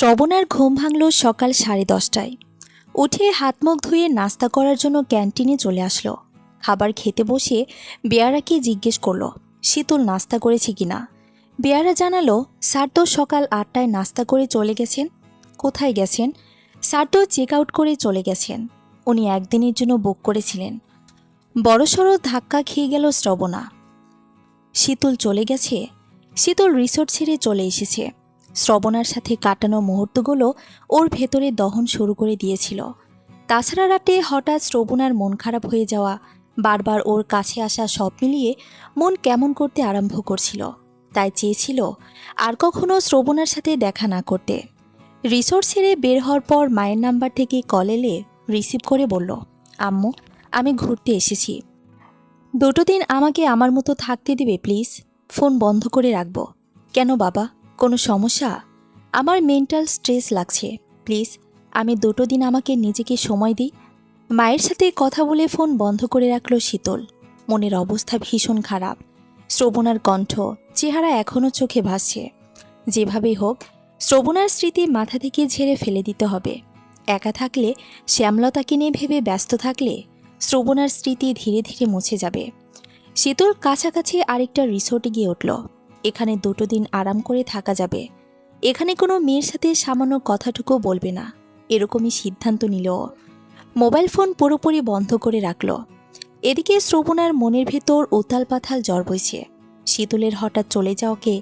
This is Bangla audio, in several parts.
শ্রবণার ঘুম ভাঙল সকাল 10:30টায়। উঠে হাত মুখ ধুয়ে নাস্তা করার জন্য ক্যান্টিনে চলে আসলো। খাবার খেতে বসে বেয়ারাকে জিজ্ঞেস করলো শীতল নাস্তা করেছে কিনা। বেয়ারা জানালো স্যার তো সকাল 8টায় নাস্তা করে চলে গেছেন। কোথায় গেছেন? স্যার তো চেক আউট করে চলে গেছেন। উনি একদিনের জন্য বুক করেছিলেন। বড়সড় ধাক্কা খেয়ে গেল শ্রবণা। শীতল চলে গেছে। শীতল রিসোর্ট ছেড়ে চলে এসেছে। শ্রবণার সাথে কাটানো মুহূর্তগুলো ওর ভেতরে দহন শুরু করে দিয়েছিল। তাছাড়া রাতে হঠাৎ শ্রবণার মন খারাপ হয়ে যাওয়া, বারবার ওর কাছে আসা, সব মিলিয়ে মন কেমন করতে আরম্ভ করছিল। তাই চেয়েছিল আর কখনো শ্রবণার সাথে দেখা না করতে। রিসোর্ট ছেড়ে বের হওয়ার পর মায়ের নাম্বার থেকে কল এলে রিসিভ করে বলল, আম্মু, আমি ঘুরতে এসেছি। 2 দিন আমাকে আমার মতো থাকতে দিবে প্লিজ? ফোন বন্ধ করে রাখবো। কেন বাবা, কোনো সমস্যা? আমার মেন্টাল স্ট্রেস লাগছে, প্লিজ আমি 2 দিন আমাকে নিজেকে সময় দিই। মায়ের সাথে কথা বলে ফোন বন্ধ করে রাখল শীতল। মনের অবস্থা ভীষণ খারাপ। শ্রবণার কণ্ঠ, চেহারা এখনও চোখে ভাসছে। যেভাবেই হোক শ্রবণার স্মৃতি মাথা থেকে ঝেড়ে ফেলে দিতে হবে। একা থাকলে, শ্যামলতাকে নিয়ে ভেবে ব্যস্ত থাকলে শ্রবণার স্মৃতি ধীরে ধীরে মুছে যাবে। শীতল কাছাকাছি আরেকটা রিসোর্টে গিয়ে উঠল। এখানে 2 দিন আরাম করে থাকা যাবে। এখানে কোনো মেয়ের সাথে সামান্য কথাটুকু বলবে না, এরকমই সিদ্ধান্ত নিল। মোবাইল ফোন পুরোপুরি বন্ধ করে রাখল। এদিকে শ্রবণার মনের ভেতর উতাল পাথাল জ্বর বইছে। শীতলের হঠাৎ চলে যাওয়াকে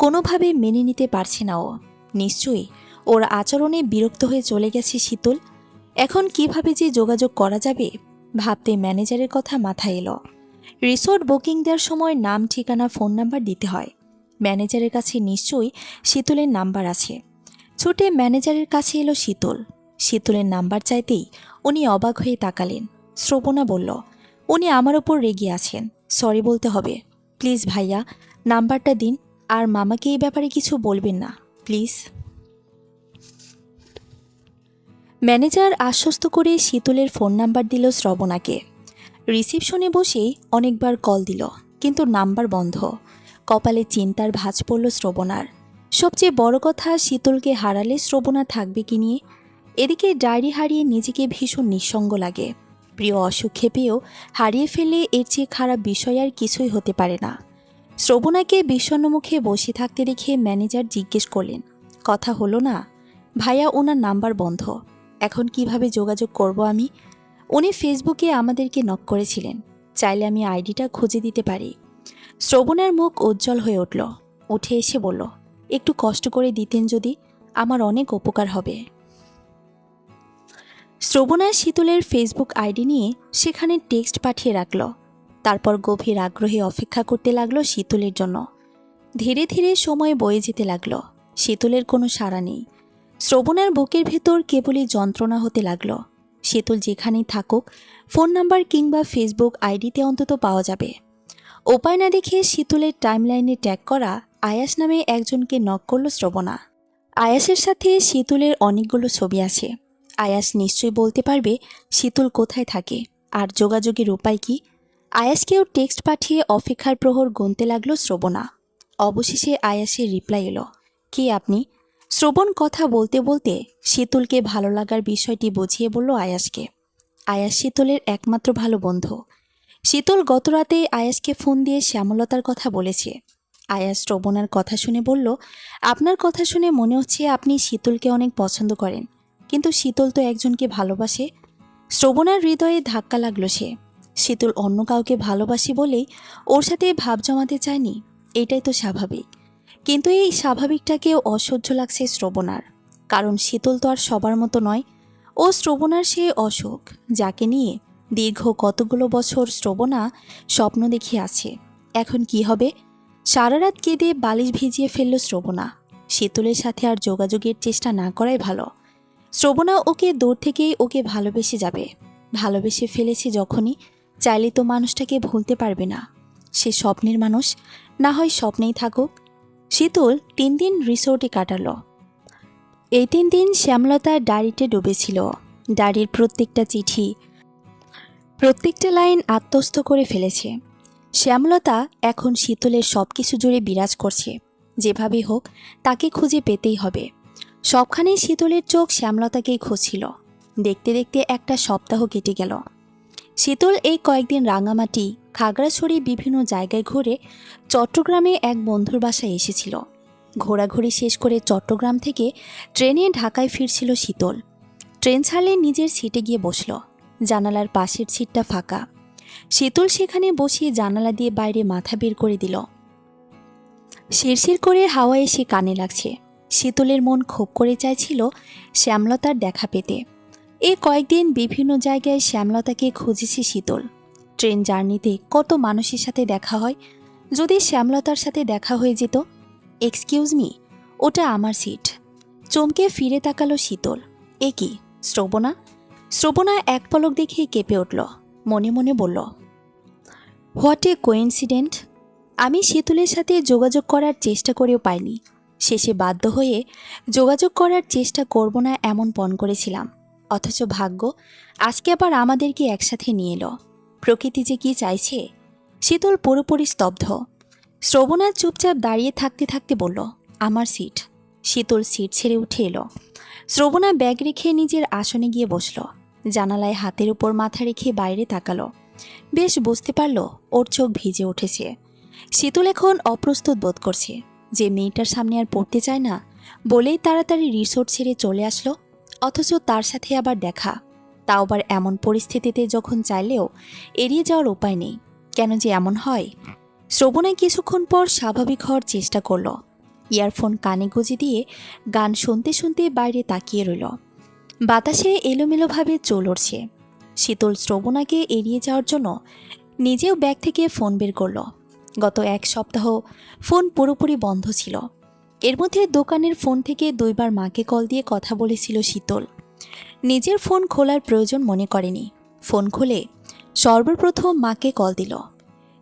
কোনোভাবে মেনে নিতে পারছে না ও। নিশ্চয়ই ওর আচরণে বিরক্ত হয়ে চলে গেছে শীতল। এখন কিভাবে যে যোগাযোগ করা যাবে ভাবতে ম্যানেজারের কথা মাথায় এলো। রিসোর্ট বুকিং দেওয়ার সময় নাম, ঠিকানা, ফোন নাম্বার দিতে হয়। ম্যানেজারের কাছে নিশ্চয়ই শীতলের নাম্বার আছে। ছুটে ম্যানেজারের কাছে এলো শীতল। শীতলের নাম্বার চাইতেই উনি অবাক হয়ে তাকালেন। শ্রবণা বলল, উনি আমার ওপর রেগে আছেন, সরি বলতে হবে। প্লিজ ভাইয়া, নাম্বারটা দিন। আর মামাকে এই ব্যাপারে কিছু বলবেন না প্লিজ। ম্যানেজার আশ্বস্ত করে শীতলের ফোন নাম্বার দিল শ্রবণাকে। রিসিপশনে বসেই অনেকবার কল দিল, কিন্তু নাম্বার বন্ধ। কপালে চিন্তার ভাঁজ পড়ল শ্রবণার। সবচেয়ে বড় কথা, শীতলকে হারালে শ্রবণা থাকবে কি নিয়ে? এদিকে ডায়েরি হারিয়ে নিজেকে ভীষণ নিঃসঙ্গ লাগে। প্রিয় অসুখে পেয়েও হারিয়ে ফেললে এর চেয়ে খারাপ বিষয় আর কিছুই হতে পারে না। শ্রবণাকে বিষণ্ণ মুখে বসে থাকতে দেখে ম্যানেজার জিজ্ঞেস করলেন, কথা হলো না? ভাইয়া, ওনার নাম্বার বন্ধ। এখন কিভাবে যোগাযোগ করব আমি? উনি ফেসবুকে আমাদেরকে নক করেছিলেন, চাইলে আমি আইডিটা খুঁজে দিতে পারি। শ্রবণার মুখ উজ্জ্বল হয়ে উঠল। উঠে এসে বলল, একটু কষ্ট করে দিতেন যদি, আমার অনেক উপকার হবে। শ্রবণা শীতলের ফেসবুক আইডি নিয়ে সেখানে টেক্সট পাঠিয়ে রাখল। তারপর গভীর আগ্রহে অপেক্ষা করতে লাগলো শীতলের জন্য। ধীরে ধীরে সময় বয়ে যেতে লাগলো। শীতলের কোনো সাড়া নেই। শ্রবণার বুকের ভেতর কেবলই যন্ত্রণা হতে লাগলো। শীতল যেখানেই থাকুক, ফোন নাম্বার কিংবা ফেসবুক আইডিতে অন্তত পাওয়া যাবে। উপায় না দেখে শীতলের টাইমলাইনে ট্যাগ করা আয়াস নামে একজনকে নক করল শ্রবণা। আয়াসের সাথে শীতলের অনেকগুলো ছবি আছে। আয়াস নিশ্চয়ই বলতে পারবে শীতল কোথায় থাকে আর যোগাযোগের উপায় কি। আয়াসকেও টেক্সট পাঠিয়ে অপেক্ষার প্রহর গুনতে লাগলো শ্রবণা। অবশেষে আয়াসের রিপ্লাই এলো, কে আপনি? শ্রবণ কথা বলতে বলতে শীতলকে ভালো লাগার বিষয়টি বুঝিয়ে বলল আয়াসকে। আয়াস শীতলের একমাত্র ভালো বন্ধু। শীতল গতরাতে আয়াসকে ফোন দিয়ে শ্যামলতার কথা বলেছে। আয়াস শ্রবণার কথা শুনে বলল, আপনার কথা শুনে মনে হচ্ছে আপনি শীতলকে অনেক পছন্দ করেন, কিন্তু শীতল তো একজনকে ভালোবাসে। শ্রবণার হৃদয়ে ধাক্কা লাগলো সে। শীতল অন্য কাউকে ভালোবাসি বলেই ওর সাথে ভাব জমাতে চায়নি, এটাই তো স্বাভাবিক। কিন্তু এই স্বাভাবিকটাকেও অসহ্য লাগছে শ্রবণার, কারণ শীতল তো আর সবার মতো নয়। ও শ্রবণার সে অসুখ, যাকে নিয়ে দীর্ঘ কতগুলো বছর শ্রবণা স্বপ্ন দেখে আছে। এখন কি হবে? সারা রাত কেঁদে বালিশ ভিজিয়ে ফেলল শ্রবণা। শীতলের সাথে আর যোগাযোগের চেষ্টা না করাই ভালো। শ্রবণা ওকে দূর থেকেই ওকে ভালোবেসে যাবে। ভালোবেসে ফেলেছে যখনই, চাইলে তো মানুষটাকে ভুলতে পারবে না। সে স্বপ্নের মানুষ, না হয় স্বপ্নেই থাকুক। শীতল 3 দিন রিসোর্টে কাটাল। এই 3 দিন শ্যামলতার ডায়েরিতে ডুবেছিল। ডায়েরির প্রত্যেকটা চিঠি, প্রত্যেকটা লাইন আত্মস্থ করে ফেলেছে। শ্যামলতা এখন শীতলের সব কিছু জুড়ে বিরাজ করছে। যেভাবে হোক তাকে খুঁজে পেতেই হবে। সবখানেই শীতলের চোখ শ্যামলতাকেই খুঁজছিল। দেখতে দেখতে একটা সপ্তাহ কেটে গেল। শীতল এই কয়েকদিন রাঙামাটি, খাগড়াছড়ি বিভিন্ন জায়গায় ঘুরে চট্টগ্রামে এক বন্ধুর বাসায় এসেছিল। ঘোরাঘুরি শেষ করে চট্টগ্রাম থেকে ট্রেনে ঢাকায় ফিরছিল শীতল। ট্রেন ছাড়লে নিজের সিটে গিয়ে বসল। জানালার পাশের সিটটা ফাঁকা। শীতল সেখানে বসিয়ে জানালা দিয়ে বাইরে মাথা বের করে দিল। শিরশির করে হাওয়া এসে কানে লাগছে। শীতলের মন ক্ষোভ করে চাইছিল শ্যামলতার দেখা পেতে। এই কয়েকদিন বিভিন্ন জায়গায় শ্যামলতাকে খুঁজেছে শীতল। ট্রেন জার্নিতে কত মানুষের সাথে দেখা হয়। যদি শ্যামলতার সাথে দেখা হয়ে যেত। এক্সকিউজ মি, ওটা আমার সিট। চমকে ফিরে তাকালো শীতল। এ কি, শ্রবণা? শ্রবণা এক পলক দেখেই কেঁপে উঠল। মনে মনে বলল, হোয়াট এ কোইন্সিডেন্ট। আমি শীতলের সাথে যোগাযোগ করার চেষ্টা করেও পাইনি। শেষে বাধ্য হয়ে যোগাযোগ করার চেষ্টা করব না এমন পণ করেছিলাম। অথচ ভাগ্য আজকে আবার আমাদেরকে একসাথে নিয়ে এলো। প্রকৃতি যে কি চাইছে। শীতল পুরোপুরি স্তব্ধ। শ্রবণা চুপচাপ দাঁড়িয়ে থাকতে থাকতে বলল, আমার সিট। শীতল সিট ছেড়ে উঠে এলো। শ্রবণা ব্যাগ রেখে নিজের আসনে গিয়ে বসল। জানালায় হাতের উপর মাথা রেখে বাইরে তাকালো। বেশ বুঝতে পারল ওর চোখ ভিজে উঠেছে। শীতল এখন অপ্রস্তুত বোধ করছে। যে মেয়েটার সামনে আর পড়তে চায় না বলেই তাড়াতাড়ি রিসোর্ট ছেড়ে চলে আসলো। অথচ তার সাথে আবার দেখা, তাও আবার এমন পরিস্থিতিতে যখন চাইলেও এড়িয়ে যাওয়ার উপায় নেই। কেন যে এমন হয়? শ্রবণা কিছুক্ষণ পর স্বাভাবিক হওয়ার চেষ্টা করল। ইয়ারফোন কানে গুঁজে দিয়ে গান শুনতে শুনতে বাইরে তাকিয়ে রইল। বাতাসে এলোমেলোভাবে চোল উঠছে। শীতল শ্রবণাকে এড়িয়ে যাওয়ার জন্য নিজেও ব্যাগ থেকে ফোন বের করল। গত এক সপ্তাহ ফোন পুরোপুরি বন্ধ ছিল। এর মধ্যে দোকানের ফোন থেকে 2 বার মাকে কল দিয়ে কথা বলেছিল শীতল। নিজের ফোন খোলার প্রয়োজন মনে করেনি। ফোন খুলে সর্বপ্রথম মাকে কল দিল।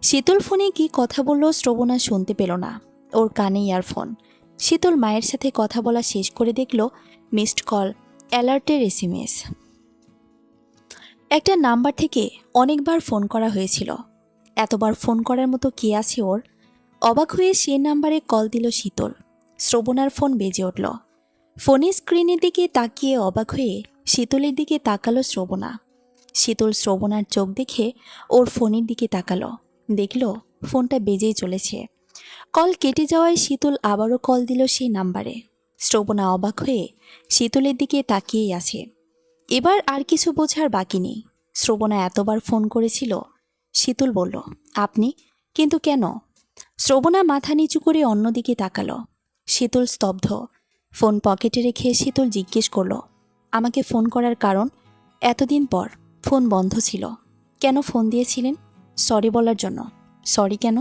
শীতল ফোনে কি কথা বলল শ্রবণা শুনতে পেল না। ওর কানে ইয়ারফোন। শীতল মায়ের সাথে কথা বলা শেষ করে দেখল মিসড কল, অ্যালার্টের SMS। একটা নাম্বার থেকে অনেকবার ফোন করা হয়েছিল। এতবার ফোন করার মতো কে আছে ওর? অবাক হয়ে সে নাম্বারে কল দিল শীতল। শ্রবণার ফোন বেজে উঠল। ফোনের স্ক্রিনের দিকে তাকিয়ে অবাক হয়ে শীতলের দিকে তাকালো শ্রবণা। শীতল শ্রবণার চোখ দেখে ওর ফোনের দিকে তাকালো। দেখল ফোনটা বেজেই চলেছে। কল কেটে যাওয়ায় শীতল আবারও কল দিল সেই নাম্বারে। শ্রবণা অবাক হয়ে শীতলের দিকে তাকিয়েই আছে। এবার আর কিছু বোঝার বাকি নেই। শ্রবণা এতবার ফোন করেছিল। শীতল বলল, আপনি? কিন্তু কেন? শ্রবণা মাথা নিচু করে অন্যদিকে তাকালো। শীতল স্তব্ধ। ফোন পকেটে রেখে শীতল জিজ্ঞেস করল, আমাকে ফোন করার কারণ? এতদিন পর ফোন বন্ধ ছিল। কেন ফোন দিয়েছিলেন? সরি বলার জন্য। সরি কেন?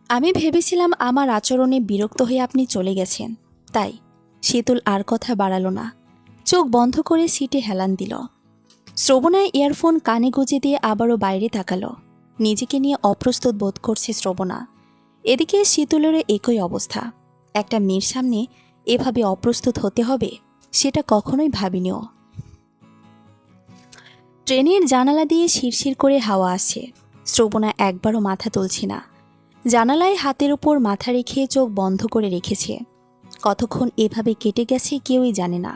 আমি ভেবেছিলাম আমার আচরণে বিরক্ত হয়ে আপনি চলে গেছেন, তাই। শীতল আর কথা বাড়ালো না। চোখ বন্ধ করে সিটে হেলান দিল। শ্রবণায় ইয়ারফোন কানে গুঁজে দিয়ে আবারও বাইরে তাকালো। নিজেকে নিয়ে অপ্রস্তুত বোধ করছে শ্রবণা। এদিকে শীতলেরও একই অবস্থা। একটা মেয়ের সামনে এভাবে অপ্রস্তুত হতে হবে সেটা কখনোই ভাবিনিও। ট্রেনের জানালা দিয়ে শিরশির করে হাওয়া আসছে। শ্রবণা একবারও মাথা তুলছে না। জানালায় হাতের উপর মাথা রেখে চোখ বন্ধ করে রেখেছে। কতক্ষণ এভাবে কেটে গেছে কেউই জানে না।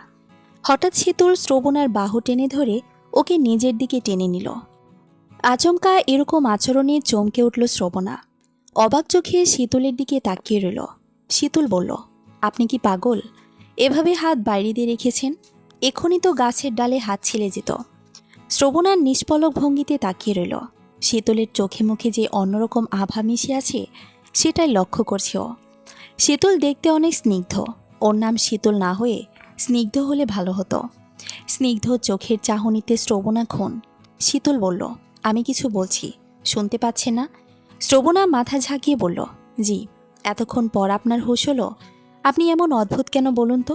হঠাৎ শীতল শ্রবণার বাহু টেনে ধরে ওকে নিজের দিকে টেনে নিল। আচমকা এরকম আচরণে চমকে উঠল শ্রবণা। অবাক চোখে শীতলের দিকে তাকিয়ে রইল। শীতল বলল, আপনি কি পাগল? এভাবে হাত বাইরে দিয়ে রেখেছেন? এখনই তো গাছের ডালে হাত ছিলে যেত। শ্রবণার নিষ্পলক ভঙ্গিতে তাকিয়ে রইল। শীতলের চোখে মুখে যে অন্যরকম আভা মিশে আছে সেটাই লক্ষ্য করছে ও। শীতল দেখতে অনেক স্নিগ্ধ। ওর নাম শীতল না হয়ে স্নিগ্ধ হলে ভালো হতো। স্নিগ্ধ চোখের চাহনিতে শ্রবণা ক্ষণ। শীতল বলল, আমি কিছু বলছি, শুনতে পাচ্ছেন না? শ্রবণা মাথা ঝাঁকিয়ে বলল, জি। এতক্ষণ পর আপনার হুঁশ হলো? আপনি এমন অদ্ভুত কেন বলুন তো?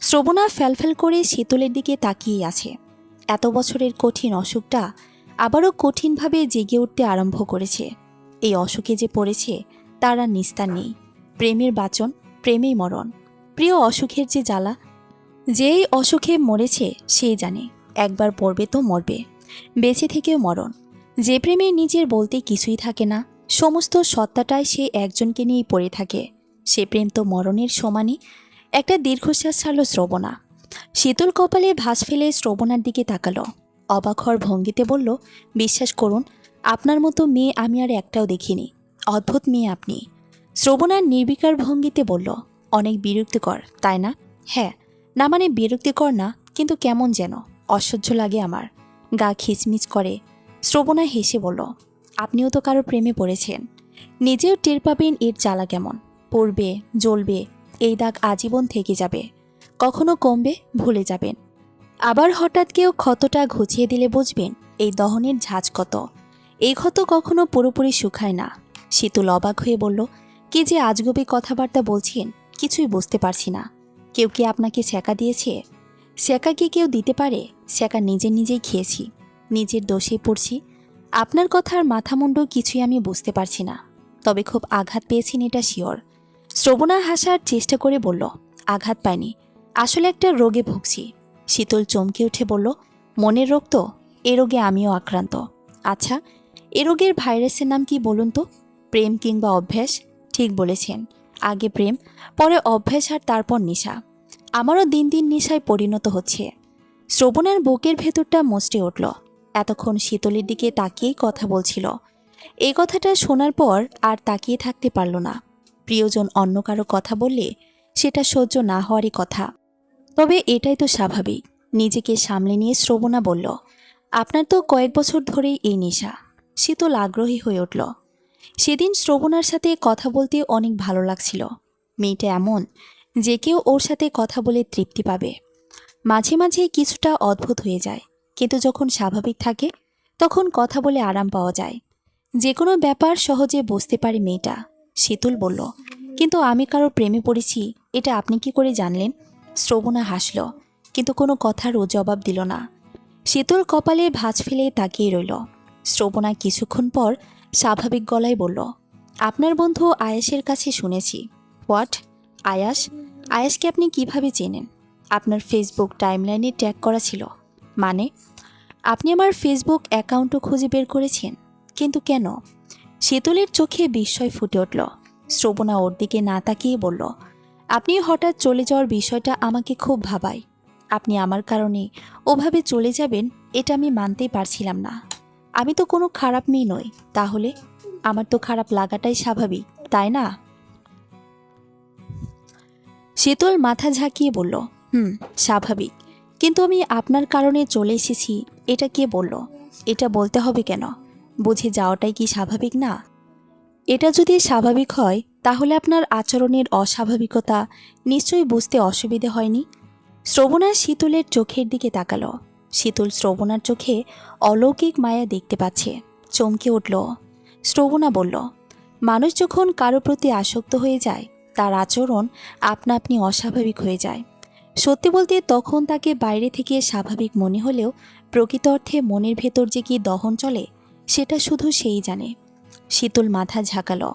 শ্রবণা ফ্যালফ্যাল করে শীতলের দিকে তাকিয়ে আছে। এত বছরের কঠিন অসুখটা আবারও কঠিনভাবে জেগে উঠতে আরম্ভ করেছে। এই অসুখে যে পড়েছে তার আর নিস্তার নেই। প্রেমের বাচন, প্রেমেই মরণ। প্রিয় অসুখের যে জ্বালা, যেই অসুখে মরেছে সেই জানে একবার পড়বে তো মরবে, বেঁচে থেকেও মরণ। যে প্রেমে নিজের বলতে কিছুই থাকে না, সমস্ত সত্তাটাই সে একজনকে নিয়েই পড়ে থাকে, সে প্রেম তো মরণের সমানই। একটা দীর্ঘশ্বাস ছাড়ল শ্রবণা। শীতল কপালে ভাঁজ ফেলে শ্রবণার দিকে তাকালো। অবাক হওয়ার ভঙ্গিতে বলল, বিশ্বাস করুন, আপনার মতো মেয়ে আমি আর একটাও দেখিনি। অদ্ভুত মেয়ে আপনি। শ্রবণার নির্বিকার ভঙ্গিতে বলল, অনেক বিরক্তিকর তাই না? হ্যাঁ, না মানে বিরক্তিকর না, কিন্তু কেমন যেন অসহ্য লাগে আমার, গা খিচমিচ করে। শ্রবণা হেসে বলল, আপনিও তো কারো প্রেমে পড়েছেন, নিজেও টের পাবেন এর জ্বালা কেমন। পড়বে, জ্বলবে, এই দাগ আজীবন থেকে যাবে, কখনো কমবে, ভুলে যাবেন। আবার হঠাৎ কেউ ক্ষতটা ঘুচিয়ে দিলে বুঝবেন এই দহনের ঝাঁজ কত। এই ক্ষত কখনো পুরোপুরি শুকায় না। শীতল অবাক হয়ে বলল, কি যে আজগুবি কথাবার্তা বলছেন, কিছুই বুঝতে পারছি না। কেউ কি আপনাকে ছ্যাঁকা দিয়েছে? ছ্যাঁকা কি কেউ দিতে পারে? ছ্যাঁকা নিজেই খেয়েছি, নিজের দোষেই পড়ছি। আপনার কথার মাথামুন্ডু কিছুই আমি বুঝতে পারছি না, তবে খুব আঘাত পেয়েছেন এটা শিওর। শ্রবণা হাসার চেষ্টা করে বলল, আঘাত পায়নি, আসলে একটা রোগে ভুগছি। শীতল চমকে উঠে বলল, মনের রোগ তো? এ রোগে আমিও আক্রান্ত। আচ্ছা, এ রোগের ভাইরাসের নাম কি বলুন তো? প্রেম কিংবা অভ্যাস? ঠিক বলেছেন, আগে প্রেম, পরে অভ্যাস, আর তারপর নেশা। আমারও দিন দিন নেশায় পরিণত হচ্ছে। শ্রবণার বুকের ভেতরটা মুচড়ে উঠল। এতক্ষণ শীতলের দিকে তাকিয়েই কথা বলছিল। এই কথাটা শোনার পর আর তাকিয়ে থাকতে পারল না। প্রিয়জন অন্য কারো কথা বললে সেটা সহ্য না হওয়ারই কথা, তবে এটাই তো স্বাভাবিক। নিজেকে সামলে নিয়ে শ্রবণা বলল, আপনার তো কয়েক বছর ধরেই এই নেশা। শীতল আগ্রহী হয়ে উঠল। সেদিন শ্রবণার সাথে কথা বলতে অনেক ভালো লাগছিল। মেয়েটা এমন যে কেউ ওর সাথে কথা বলে তৃপ্তি পাবে। মাঝে মাঝে কিছুটা অদ্ভুত হয়ে যায়, কিন্তু যখন স্বাভাবিক থাকে তখন কথা বলে আরাম পাওয়া যায়। যে কোনো ব্যাপার সহজে বুঝতে পারে মেয়েটা। শীতল বলল, কিন্তু আমি কারোর প্রেমে পড়েছি এটা আপনি কি করে জানলেন? শ্রবণা হাসল, কিন্তু কোনো কথারও জবাব দিল না। শীতল কপালে ভাঁজ ফেলে তাকিয়ে রইল। শ্রবণা কিছুক্ষণ পর স্বাভাবিক গলায় বলল, আপনার বন্ধু আয়াসের কাছে শুনেছি। হোয়াট? আয়াস? আয়াসকে আপনি কিভাবে চেনেন? আপনার ফেসবুক টাইমলাইনে ট্যাগ করা ছিল। মানে? আপনি আমার ফেসবুক অ্যাকাউন্টও খুঁজে বের করেছেন, কিন্তু কেন? শীতলের চোখে বিস্ময় ফুটে উঠল। শ্রবণা ওর দিকে না তাকিয়ে বলল, আপনি হঠাৎ চলে যাওয়ার বিষয়টা আমাকে খুব ভাবায়। আপনি আমার কারণে ওভাবে চলে যাবেন এটা আমি মানতেই পারছিলাম না। আমি তো কোনো খারাপ মেয়ে নই, তাহলে আমার তো খারাপ লাগাটাই স্বাভাবিক, তাই না? শীতল মাথা ঝাঁকিয়ে বলল, স্বাভাবিক, কিন্তু আমি আপনার কারণে চলে এসেছি এটা কে বলল? এটা বলতে হবে কেন? বুঝে যাওয়াটাই কি স্বাভাবিক না? এটা যদি স্বাভাবিক হয় তাহলে আপনার আচরণের অস্বাভাবিকতা নিশ্চয়ই বুঝতে অসুবিধে হয়নি। শ্রবণা শীতলের চোখের দিকে তাকালো। শীতল শ্রবণার চোখে অলৌকিক মায়া দেখতে পাচ্ছে। চমকে উঠল। শ্রবণা বলল, মানুষ যখন কারো প্রতি আসক্ত হয়ে যায় তার আচরণ আপনা আপনি অস্বাভাবিক হয়ে যায়। সত্যি বলতে তখন তাকে বাইরে থেকে স্বাভাবিক মনে হলেও প্রকৃত অর্থে মনের ভেতর যে কি দহন চলে সেটা শুধু সেই জানে। শীতল মাথা ঝাঁকালো।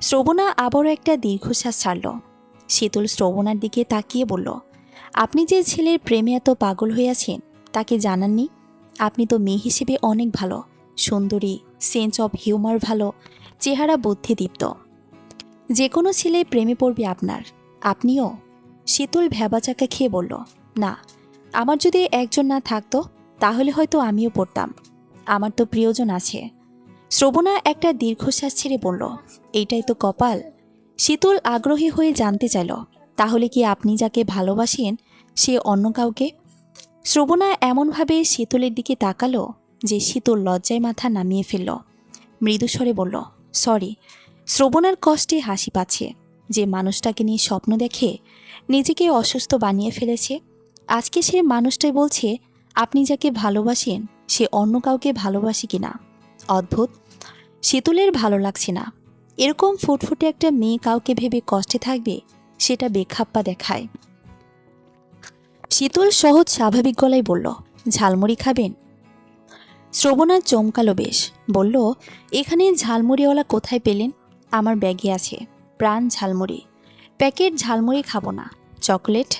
শ্রবণা আবারও একটা দীর্ঘশ্বাস ছাড়ল। শীতল শ্রবণার দিকে তাকিয়ে বলল, আপনি যে ছেলের প্রেমে এত পাগল হয়ে আছেন তাকে জানাননি? আপনি তো মেয়ে হিসেবে অনেক ভালো, সুন্দরী, সেন্স অফ হিউমার ভালো, চেহারা বুদ্ধিদীপ্ত। যে কোনো ছেলে প্রেমে পড়বে আপনার। আপনিও? শীতল ভ্যাবাচাকা খেয়ে বলল, না, আমার যদি একজন না থাকতো তাহলে হয়তো আমিও পড়তাম। আমার তো প্রিয়জন আছে। শ্রবণা একটা দীর্ঘশ্বাস ছেড়ে বলল, এইটাই তো কপাল। শীতল আগ্রহী হয়ে জানতে চাইল, তাহলে কি আপনি যাকে ভালোবাসেন সে অন্য কাউকে? শ্রবণা এমনভাবে শীতলের দিকে তাকালো যে শীতল লজ্জায় মাথা নামিয়ে ফেলল। মৃদুস্বরে বলল, সরি। শ্রবণার কষ্টে হাসি পাচ্ছে। যে মানুষটাকে নিয়ে স্বপ্ন দেখে নিজেকে অসুস্থ বানিয়ে ফেলেছে, আজকে সে মানুষটাই বলছে আপনি যাকে ভালোবাসেন সে অন্য কাউকে ভালোবাসে কিনা। অদ্ভুত। শীতলের ভালো লাগছে না। এরকম ফুটফুটে একটা মেয়ে কাউকে ভেবে কষ্টে থাকবে সেটা বেখাপ্পা দেখায়। শীতল সহজ স্বাভাবিক গলায় বলল, ঝালমুড়ি খাবেন? শ্রবণা চমকালো বেশ। বলল, এখানে ঝালমুড়িওয়ালা কোথায় পেলেন? আমার ব্যাগে আছে প্রাণ ঝালমুড়ি। প্যাকেট ঝালমুড়ি খাবো না। চকলেট?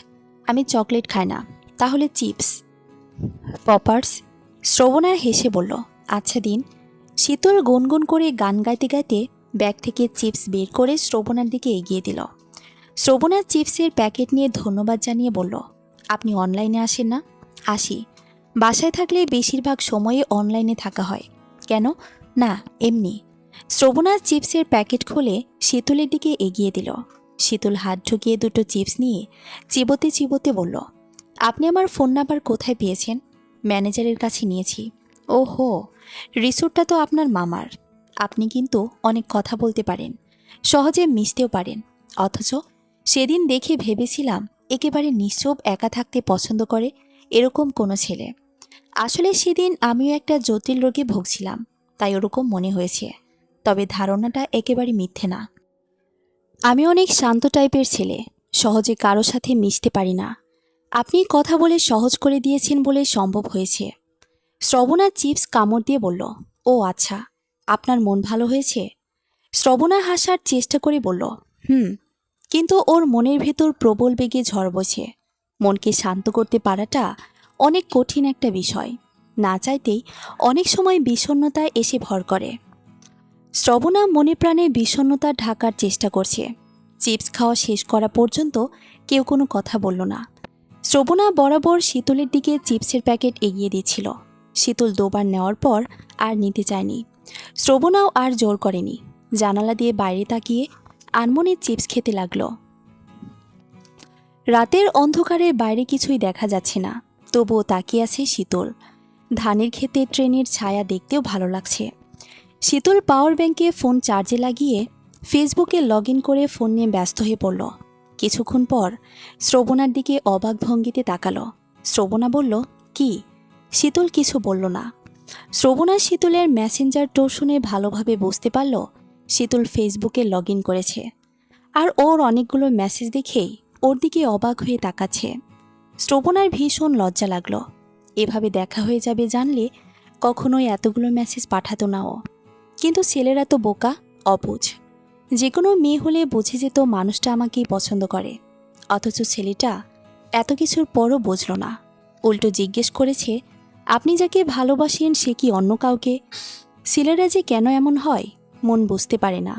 আমি চকলেট খাই না। তাহলে চিপস, পপার্স? শ্রবণা হেসে বলল, আচ্ছা দিন। শীতল গুনগুন করে গান গাইতে গাইতে ব্যাগ থেকে চিপস বের করে শ্রবণার দিকে এগিয়ে দিল। শ্রবণা চিপসের প্যাকেট নিয়ে ধন্যবাদ জানিয়ে বলল, আপনি অনলাইনে আসেন না? আসি। বাসায় থাকলে বেশিরভাগ সময়ে অনলাইনে থাকা হয়। কেন? না, এমনি। শ্রবণা চিপসের প্যাকেট খুলে শীতলের দিকে এগিয়ে দিল। শীতল হাত ঢুকিয়ে দুটো চিপস নিয়ে চিবোতে চিবোতে বলল, আপনি আমার ফোন নাম্বার কোথায় পেয়েছেন? ম্যানেজারের কাছে নিয়েছি। ওহো, রিসোর্টটা তো আপনার মামার। আপনি কিন্তু অনেক কথা বলতে পারেন, সহজে মিশতেও পারেন। অথচ সেদিন দেখে ভেবেছিলাম একেবারে নিশ্চুপ একা থাকতে পছন্দ করে এরকম কোনো ছেলে। আসলে সেদিন আমিও একটা জটিল রোগে ভুগছিলাম, তাই ওরকম মনে হয়েছে। তবে ধারণাটা একেবারে মিথ্যে না। আমি অনেক শান্ত টাইপের ছেলে, সহজে কারো সাথে মিশতে পারি না। আপনি কথা বলে সহজ করে দিয়েছেন বলে সম্ভব হয়েছে। শ্রবণা চিপস কামড় দিয়ে বলল, ও আচ্ছা, আপনার মন ভালো হয়েছে? শ্রবণা হাসার চেষ্টা করে বলল, কিন্তু ওর মনের ভেতর প্রবল বেগে ঝড় বসে। মনকে শান্ত করতে পারাটা অনেক কঠিন একটা বিষয়। না চাইতেই অনেক সময় বিষণ্ণতায় এসে ভর করে। শ্রবণা মনে প্রাণে বিষণ্ণতা ঢাকার চেষ্টা করছে। চিপস খাওয়া শেষ করা পর্যন্ত কেউ কোনো কথা বলল না। শ্রবণা বরাবর শীতলের দিকে চিপসের প্যাকেট এগিয়ে দিচ্ছিল। শীতল দুবার নেওয়ার পর আর নিতে চায়নি। শ্রবণাও আর জোর করেনি। জানালা দিয়ে বাইরে তাকিয়ে আনমনে চিপস খেতে লাগলো। রাতের অন্ধকারে বাইরে কিছুই দেখা যাচ্ছে না, তবুও তাকিয়ে আছে শীতল। ধানের ক্ষেতে ট্রেনের ছায়া দেখতেও ভালো লাগছে। শীতল পাওয়ার ব্যাংকে ফোন চার্জে লাগিয়ে ফেসবুকে লগ ইন করে ফোন নিয়ে ব্যস্ত হয়ে পড়ল। কিছুক্ষণ পর শ্রবণার দিকে অবাক ভঙ্গিতে তাকালো। শ্রবণা বলল, কি? শীতল কিছু বলল না। শ্রবণা শীতলের মেসেঞ্জার টোন শুনে ভালোভাবে বুঝতে পারল শীতল ফেসবুকে লগ ইন করেছে। আর ওর অনেকগুলো মেসেজ দেখেই ওর দিকে অবাক হয়ে তাকাচ্ছে। শ্রবণার ভীষণ লজ্জা লাগলো। এভাবে দেখা হয়ে যাবে জানলে কখনোই এতগুলো মেসেজ পাঠাতো না ও। কিন্তু ছেলেরা তো বোকা, অবুঝ। যে কোনো মেয়ে হলে বুঝে যেত মানুষটা আমাকেই পছন্দ করে। অথচ ছেলেটা এত কিছুর পরও বুঝল না। উল্টো জিজ্ঞেস করেছে, আপনি যাকে ভালোবাসেন সে কি অন্য কাউকে? ছেলেরা যে কেন এমন হয় মন বুঝতে পারে না।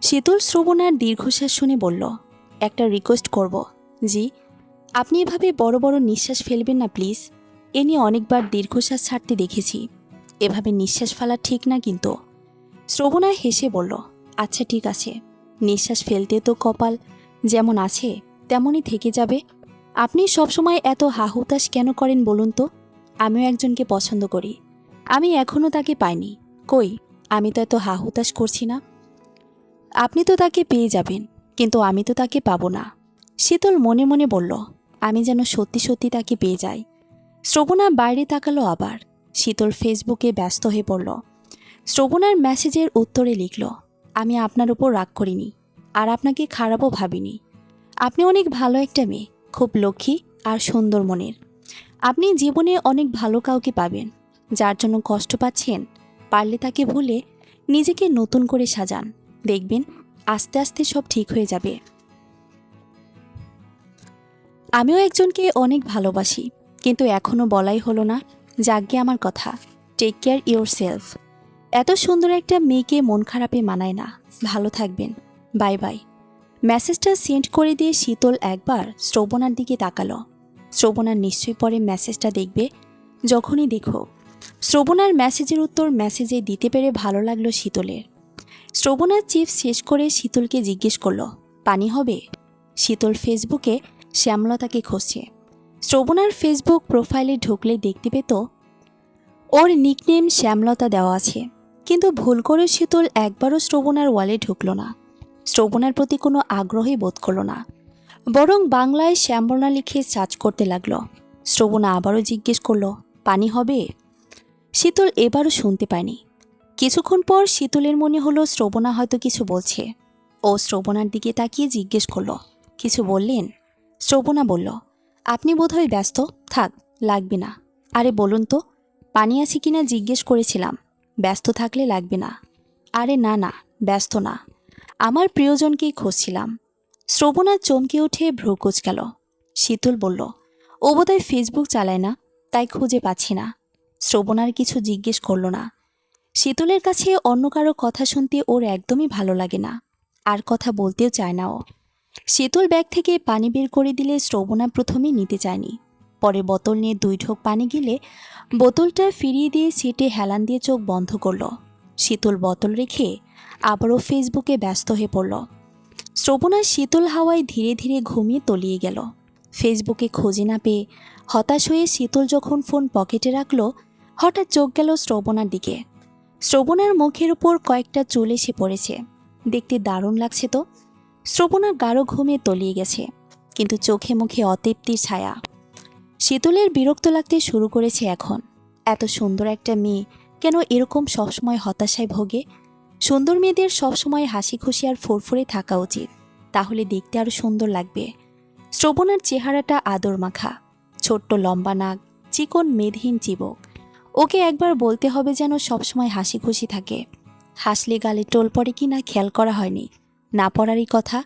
শীতল শ্রবণার দীর্ঘশ্বাস শুনে বলল, একটা রিকোয়েস্ট করব। জি? আপনি এভাবে বড় বড় নিঃশ্বাস ফেলবেন না প্লিজ। এ নিয়ে অনেকবার দীর্ঘশ্বাস ছাড়তে দেখেছি। এভাবে নিঃশ্বাস ফেলা ঠিক না কিন্তু। শ্রবণা হেসে বলল, আচ্ছা ঠিক আছে। নিঃশ্বাস ফেলতে তো কপাল যেমন আছে তেমনই থেকে যাবে। আপনি সবসময় এত হাহুতাশ কেন করেন বলুন তো? আমিও একজনকে পছন্দ করি। আমি এখনও তাকে পাইনি। কই, আমি তো এত হাহুতাশ করছি না। আপনি তো তাকে পেয়ে যাবেন, কিন্তু আমি তো তাকে পাবো না। শীতল মনে মনে বলল, আমি যেন সত্যি সত্যি তাকে পেয়ে যাই। শ্রবণা বাইরে তাকালো আবার। শীতল ফেসবুকে ব্যস্ত হয়ে পড়ল। শ্রবণার মেসেজের উত্তরে লিখল, আমি আপনার উপর রাগ করিনি, আর আপনাকে খারাপও ভাবিনি। আপনি অনেক ভালো একটা মেয়ে, খুব লক্ষ্মী আর সুন্দর মনের। আপনি জীবনে অনেক ভালো কাউকে পাবেন। যার জন্য কষ্ট পাচ্ছেন, পারলে তাকে ভুলে নিজেকে নতুন করে সাজান। দেখবেন আস্তে আস্তে সব ঠিক হয়ে যাবে। আমিও একজনকে অনেক ভালোবাসি, কিন্তু এখনও বলাই হলো না। যাজ্ঞে আমার কথা, টেক কেয়ার ইয়োর সেলফ। এত সুন্দর একটা মেয়েকে মন খারাপে মানায় না। ভালো থাকবেন, বাই বাই। মেসেজটা সেন্ড করে দিয়ে শীতল একবার শ্রবণার দিকে তাকালো। শ্রবণার নিশ্চয়ই পরে মেসেজটা দেখবে। যখনই দেখো, শ্রবণার মেসেজের উত্তর মেসেজে দিতে পেরে ভালো লাগলো শীতলের। শ্রবণার চিপস শেষ করে শীতলকে জিজ্ঞেস করলো, পানি হবে? শীতল ফেসবুকে শ্যামলতাকে খুঁজছে। শ্রবণার ফেসবুক প্রোফাইলে ঢুকলে দেখতে পেত ওর নিকনেম শ্যামলতা দেওয়া আছে। কিন্তু ভুল করে শীতল একবারও শ্রবণার ওয়ালে ঢুকল না। শ্রবণার প্রতি কোনো আগ্রহই বোধ করল না, বরং বাংলায় শ্যামলতা লিখে সার্চ করতে লাগলো। শ্রবণা আবারও জিজ্ঞেস করলো, পানি হবে? শীতল এবারও শুনতে পায়নি। কিছুক্ষণ পর শীতলের মনে হলো শ্রবণা হয়তো কিছু বলছে। ও শ্রবণার দিকে তাকিয়ে জিজ্ঞেস করলো, কিছু বললেন? শ্রবণা বলল, আপনি বোধহয় ব্যস্ত, থাক, লাগবে না। আরে বলুন তো, পানি আছে কিনা জিজ্ঞেস করেছিলাম। ব্যস্ত থাকলে লাগবে না। আরে না না, ব্যস্ত না, আমার প্রিয়জনকেই খুঁজছিলাম। শ্রবণা চমকে উঠে ভ্রু কুঁচকাল। শীতল বলল, ও বোধহয় ফেসবুক চালায় না, তাই খুঁজে পাচ্ছি না। শ্রবণার কিছু জিজ্ঞেস করল না। শীতলের কাছে অন্য কারো কথা শুনতে ওর একদমই ভালো লাগে না। আর কথা বলতেও চায় না ও। শীতল ব্যাগ থেকে পানি বের করে দিলে শ্রবণা প্রথমে নিতে চায়নি। পরে বোতল নিয়ে 2 ঢোক পানি গিলে বোতলটা ফিরিয়ে দিয়ে সিটে হেলান দিয়ে চোখ বন্ধ করল। শীতল বোতল রেখে আবারও ফেসবুকে ব্যস্ত হয়ে পড়ল। শ্রবণা শীতল হাওয়ায় ধীরে ধীরে ঘুমিয়ে তলিয়ে গেল। ফেসবুকে খোঁজে না পেয়ে হতাশ হয়ে শীতল যখন ফোন পকেটে রাখল, হঠাৎ চোখ গেল শ্রবণার দিকে। শ্রবণার মুখের উপর কয়েকটা চুল এসে পড়েছে। দেখতে দারুণ লাগছে তো। শ্রবণা গাঢ় ঘুমে তলিয়ে গেছে, কিন্তু চোখে মুখে অতৃপ্তির ছায়া। শীতলের বিরক্ত লাগতে শুরু করেছে এখন। এত সুন্দর একটা মেয়ে কেন এরকম সবসময় হতাশায় ভোগে? সুন্দর মেয়েদের সবসময় হাসি খুশি আর ফুরফুরে থাকা উচিত, তাহলে দেখতে আরও সুন্দর লাগবে। শ্রবণার চেহারাটা আদর মাখা, ছোট্ট লম্বা নাক, চিকন মেদহীন চিবুক। ওকে একবার বলতে হবে যেন সবসময় হাসি খুশি থাকে। হাসলে গালে টোল পড়ে কি না খেয়াল করা হয়নি। না পড়ারই কথা,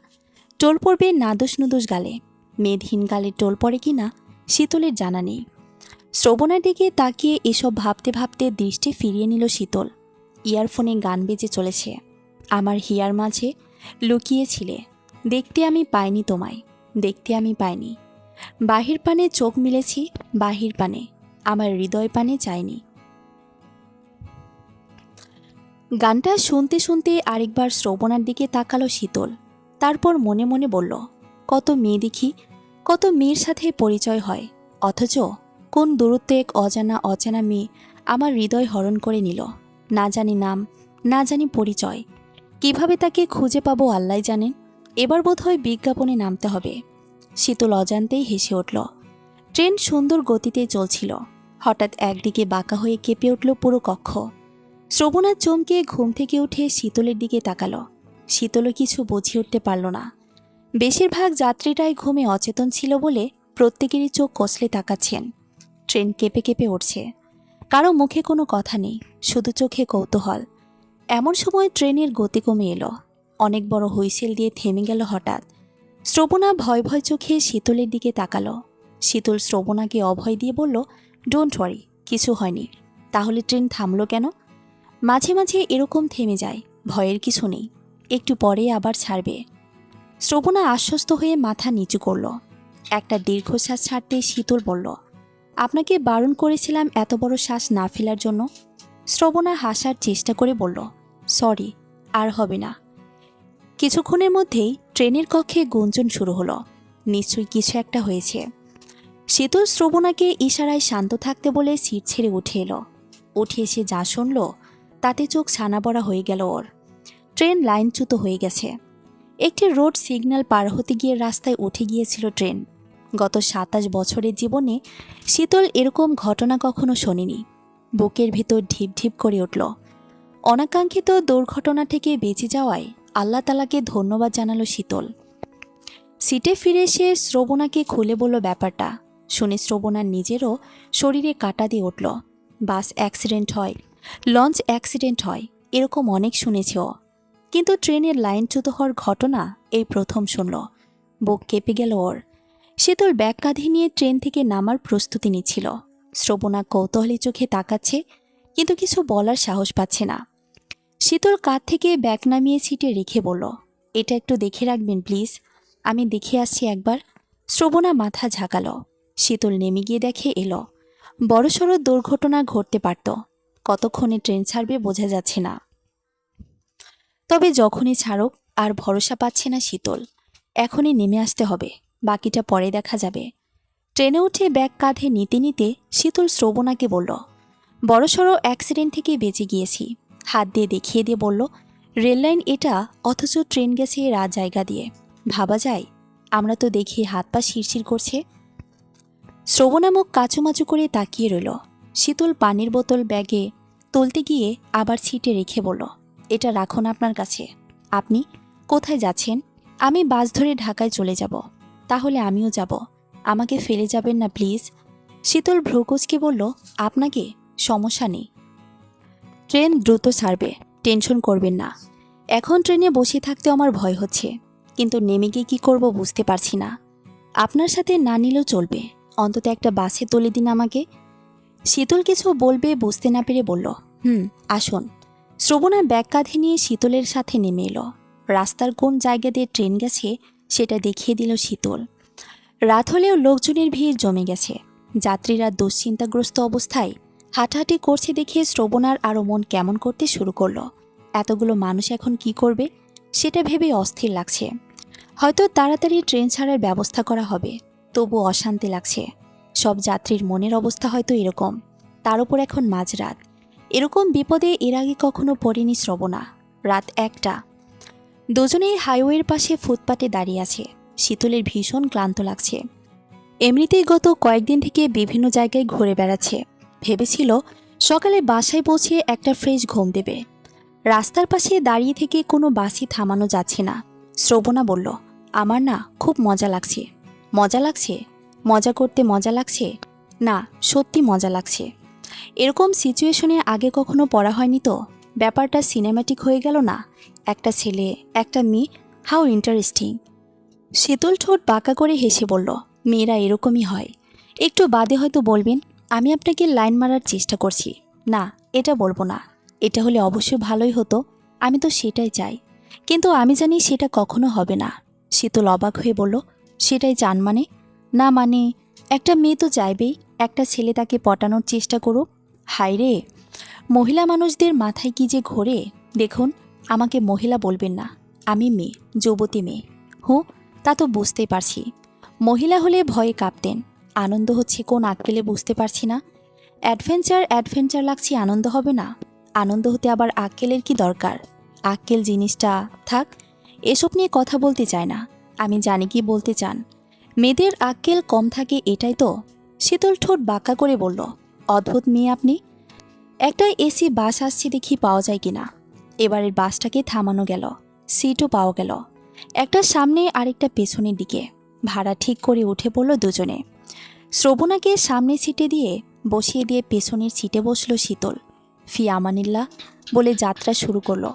টোল পড়বে নাদুস নুদুস গালে। মেদহীন গালে টোল পড়ে কি না শীতলের জানা নেই। শ্রবণার দিকে তাকিয়ে এসব ভাবতে ভাবতে দৃষ্টি ফিরিয়ে নিল শীতল। ইয়ারফোনে গান বেজে চলেছে। আমার হিয়ার মাঝে লুকিয়েছিলে, দেখতে আমি পাইনি তোমায়, দেখতে আমি পাইনি। বাহির পানে চোখ মিলেছি, বাহির পানে আমার হৃদয় পানে চাইনি। গানটা শুনতে শুনতে আরেকবার শ্রবণার দিকে তাকালো শীতল। তারপর মনে মনে বলল, কত মেয়ে দেখি, কত মেয়ের সাথে পরিচয় হয়, অথচ কোন দূরত্বে এক অজানা অচেনা মেয়ে আমার হৃদয় হরণ করে নিল। না জানি নাম, না জানি পরিচয়। কিভাবে তাকে খুঁজে পাবো আল্লাহ জানেন। এবার বোধহয় বিজ্ঞাপনে নামতে হবে। শীতল অজান্তেই হেসে উঠল। ট্রেন সুন্দর গতিতে চলছিল। হঠাৎ একদিকে বাঁকা হয়ে কেঁপে উঠল পুরো কক্ষ। শ্রবণা চমকে ঘুম থেকে উঠে শীতলের দিকে তাকালো। শীতলও কিছু বুঝে উঠতে পারল না। বেশিরভাগ যাত্রীরাই ঘুমে অচেতন ছিল বলে প্রত্যেকেরই চোখ কষলে তাকাচ্ছেন। ট্রেন কেঁপে কেঁপে উঠছে। কারো মুখে কোনো কথা নেই, শুধু চোখে কৌতূহল। এমন সময় ট্রেনের গতি কমে এলো। অনেক বড় হুইসেল দিয়ে থেমে গেল হঠাৎ। শ্রবণা ভয় ভয় চোখে শীতলের দিকে তাকালো। শীতল শ্রবণাকে অভয় দিয়ে বলল, ডোন্ট ওয়ারি, কিছু হয়নি। তাহলে ট্রেন থামলো কেন? মাঝে মাঝে এরকম থেমে যায়, ভয়ের কিছু নেই, একটু পরে আবার ছাড়বে। শ্রবণা আশ্বস্ত হয়ে মাথা নিচু করল। একটা দীর্ঘশ্বাস ছাড়তে শীতল বলল, আপনাকে বারণ করেছিলাম এত বড় শ্বাস না ফেলার জন্য। শ্রবণা হাসার চেষ্টা করে বলল, সরি, আর হবে না। কিছুক্ষণের মধ্যেই ট্রেনের কক্ষে গুঞ্জন শুরু হলো। নিশ্চয়ই কিছু একটা হয়েছে। শীতল শ্রবণাকে ইশারায় শান্ত থাকতে বলে সিট ছেড়ে উঠে এলো। উঠে এসে যা শুনল তাতে চোখ ছানাবড়া হয়ে গেল ওর। ট্রেন লাইনচ্যুত হয়ে গেছে। একটি রোড সিগন্যাল পার হতে গিয়ে রাস্তায় উঠে গিয়েছিল ট্রেন। গত 27 বছরের জীবনে শীতল এরকম ঘটনা কখনো শোনেনি। বুকের ভিতর ঢিপ ঢিপ করে উঠল। অনাকাঙ্ক্ষিত দুর্ঘটনা থেকে বেঁচে যাওয়ায় আল্লাহ তাআলাকে ধন্যবাদ জানালো শীতল। সিটে ফিরে এসে শ্রবণাকে খুলে বলল ব্যাপারটা। শুনে শ্রবণার নিজেরও শরীরে কাঁটা দিয়ে উঠল। বাস অ্যাক্সিডেন্ট হয়, লঞ্চ অ্যাক্সিডেন্ট হয়, এরকম অনেক শুনেছে ও, কিন্তু ট্রেনের লাইনচ্যুত হওয়ার ঘটনা এই প্রথম শুনল। বুক কেঁপে গেল ওর। শীতল ব্যাগ কাঁধে নিয়ে ট্রেন থেকে নামার প্রস্তুতি নিচ্ছিল। শ্রবণা কৌতূহলী চোখে তাকাচ্ছে, কিন্তু কিছু বলার সাহস পাচ্ছে না। শীতল কাঁধ থেকে ব্যাগ নামিয়ে সিটে রেখে বলল, এটা একটু দেখে রাখবেন প্লিজ, আমি দেখে আসছি একবার। শ্রবণা মাথা ঝাঁকালো। শীতল নেমে গিয়ে দেখে এলো। বড়সড় দুর্ঘটনা ঘটতে পারত। কতক্ষণে ট্রেন ছাড়বে বোঝা যাচ্ছে না। তবে যখনই ছাড়ুক, আর ভরসা পাচ্ছে না শীতল। এখনই নেমে আসতে হবে, বাকিটা পরে দেখা যাবে। ট্রেনে উঠে ব্যাগ কাঁধে নিতে নিতে শীতল শ্রবণাকে বলল, বড়সড় অ্যাক্সিডেন্ট থেকে বেঁচে গিয়েছি। হাত দিয়ে দেখিয়ে দিয়ে বলল, রেললাইন এটা, অথচ ট্রেন গেছে রাত জায়গা দিয়ে। ভাবা যায়? আমরা তো দেখি হাত পা শিরশির করছে। শ্রবণা মুখ কাচুমাচু করে তাকিয়ে রইল। শীতল পানির বোতল ব্যাগে তুলতে গিয়ে আবার সিটে রেখে বলল, এটা রাখুন আপনার কাছে। আপনি কোথায় যাচ্ছেন? আমি বাস ধরে ঢাকায় চলে যাব। তাহলে আমিও যাব, আমাকে ফেলে যাবেন না প্লিজ। শীতল ভ্রুকুচকে বলল, আপনাকে? সমস্যা নেই, ট্রেন দ্রুত ছাড়বে, টেনশন করবেন না। এখন ট্রেনে বসে থাকতেও আমার ভয় হচ্ছে, কিন্তু নেমে গিয়ে কী করব বুঝতে পারছি না। আপনার সাথে না নিলেও চলবে, অন্তত একটা বাসে তুলে দিন আমাকে। শীতল কিছু বলবে বুঝতে না পেরে বলল, আসুন। শ্রবণা ব্যাগ কাঁধে নিয়ে শীতলের সাথে নেমে এলো। রাস্তার কোন জায়গা দিয়ে ট্রেন গেছে সেটা দেখিয়ে দিল শীতল। রাত হলেও লোকজনের ভিড় জমে গেছে। যাত্রীরা দুশ্চিন্তাগ্রস্ত অবস্থায় হাঁটাহাঁটি করছে দেখে শ্রবণার আরও মন কেমন করতে শুরু করলো। এতগুলো মানুষ এখন কি করবে সেটা ভেবে অস্থির লাগছে। হয়তো তাড়াতাড়ি ট্রেন ছাড়ার ব্যবস্থা করা হবে, তবু অশান্তি লাগছে। সব যাত্রীর মনের অবস্থা হয়তো এরকম, তার উপর এখন মাঝরাত। এরকম বিপদে এর আগে কখনো পড়েনি শ্রবণা। রাত 1টা। দুজনেই হাইওয়ের পাশে ফুটপাতে দাঁড়িয়ে আছে। শীতলের ভীষণ ক্লান্ত লাগছে। এমনিতেই গত কয়েকদিন থেকে বিভিন্ন জায়গায় ঘুরে বেড়াচ্ছে। ভেবেছিল সকালে বাসায় পৌঁছে একটা ফ্রেশ ঘুম দেবে। রাস্তার পাশে দাঁড়িয়ে থেকে কোনো বাসই থামানো যাচ্ছে না। শ্রবণা বলল, আমার না খুব মজা লাগছে। মজা লাগছে? মজা করতে মজা লাগছে? না, সত্যি মজা লাগছে। এরকম সিচুয়েশনে আগে কখনো পড়া হয়নি তো। ব্যাপারটা সিনেম্যাটিক হয়ে গেল না? একটা ছেলে, একটা মেয়ে, হাউ ইন্টারেস্টিং। শীতল ঠোঁট বাঁকা করে হেসে বলল, মেয়েরা এরকমই হয়। একটু বাদে হয়তো বলবেন আমি আপনাকে লাইন মারার চেষ্টা করছি। না, এটা বলবো না। এটা হলে অবশ্যই ভালোই হতো, আমি তো সেটাই চাই। কিন্তু আমি জানি সেটা কখনো হবে না। শীতল অবাক হয়ে বলল, সেটাই চান মানে? না মানে, একটা মেয়ে তো চাইবেই একটা ছেলে তাকে পটানোর চেষ্টা করুক। হায় রে, মহিলা মানুষদের মাথায় কি যে ঘোরে। দেখুন, আমাকে মহিলা বলবেন না, আমি মেয়ে, যুবতী মেয়ে। হুঁ, তা তো বুঝতেই পারছি। মহিলা হলে ভয়ে কাঁপতেন। আনন্দ হচ্ছে কোন আক্কেলে বুঝতে পারছি না। অ্যাডভেঞ্চার অ্যাডভেঞ্চার লাগছে, আনন্দ হবে না? আনন্দ হতে আবার আক্কেলের কি দরকার? আক্কেল জিনিসটা থাক, এসব নিয়ে কথা বলতে চাই না। আমি জানি কি বলতে চান। মেয়েদের আক্কেল কম থাকে এটাই তো। শীতল ঠোঁট বাঁকা করে বলল, অদ্ভুত মেয়ে আপনি। একটা এসি বাস আসছে, দেখি পাওয়া যায় কিনা। এবারের বাসটাকে থামানো গেল। সিটও পাওয়া গেল, একটা সামনে আরেকটা পেছনের দিকে। ভাড়া ঠিক করে উঠে পড়ল দুজনে। শ্রবণাকে সামনে সিটে দিয়ে বসিয়ে দিয়ে পেছনের সিটে বসল শীতল। ফি আমানিল্লাহ বলে যাত্রা শুরু করলো।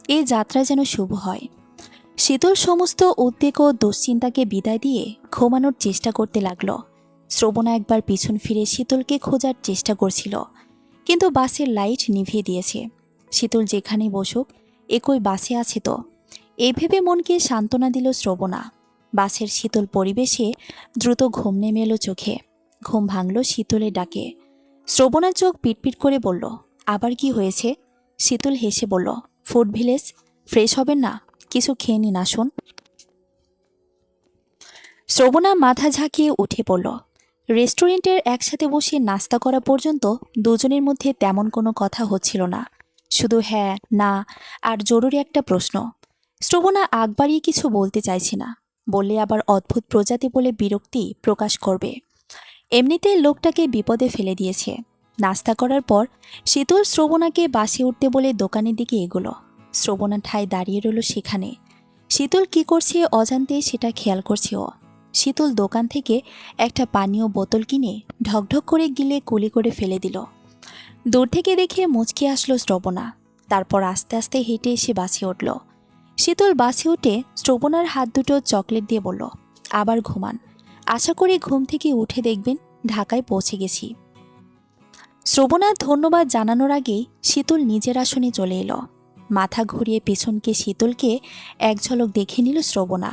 এই যাত্রা যেন শুভ হয়। শীতল সমস্ত উদ্বেগ ও দুশ্চিন্তাকে বিদায় দিয়ে ঘুমানোর চেষ্টা করতে লাগলো। শ্রবণা একবার পিছন ফিরে শীতলকে খোঁজার চেষ্টা করছিল, কিন্তু বাসের লাইট নিভিয়ে দিয়েছে। শীতল যেখানেই বসুক একই বাসে আছে তো। এই ভেবে মনকে সান্ত্বনা দিল শ্রবণা। বাসের শীতল পরিবেশে দ্রুত ঘুম নেমে এলো চোখে। ঘুম ভাঙল শীতলের ডাকে। শ্রবণার চোখ পিটপিট করে বলল, আবার কি হয়েছে? শীতল হেসে বলল, ফুড ভিলেজ। ফ্রেশ হবেন না? কিছু খেয়ে নিন, আসুন। শ্রবণা মাথা ঝাঁকিয়ে উঠে পড়ল। রেস্টুরেন্টের একসাথে বসে নাস্তা করা পর্যন্ত দুজনের মধ্যে তেমন কোনো কথা হচ্ছিল না। শুধু হ্যাঁ না আর জরুরি একটা প্রশ্ন। শ্রবণা আগ বাড়িয়ে কিছু বলতে চাইছে না, বললে আবার অদ্ভুত প্রজাতি বলে বিরক্তি প্রকাশ করবে। এমনিতেই লোকটাকে বিপদে ফেলে দিয়েছে। নাস্তা করার পর শীতল শ্রবণাকে বাসে উঠতে বলে দোকানের দিকে এগোলো। শ্রবণা ঠায় দাঁড়িয়ে রইল সেখানে। শীতল কি করছে অজান্তে সেটা খেয়াল করছে ও। শীতল দোকান থেকে একটা পানীয় বোতল কিনে ঢকঢক করে গিলে কুলি করে ফেলে দিল। দূর থেকে দেখে মুচকি আসলো শ্রবণা। তারপর আস্তে আস্তে হেঁটে এসে বাসে উঠল। শীতল বাসে উঠে শ্রবণার হাত দুটো চকলেট দিয়ে বলল, আবার ঘুমান। আশা করি ঘুম থেকে উঠে দেখবেন ঢাকায় পৌঁছে গেছি। শ্রবণা ধন্যবাদ জানানোর আগেই শীতল নিজের আসনে চলে এলো। মাথা ঘুরিয়ে পেছনকে শীতলকে এক ঝলক দেখে নিল শ্রবণা।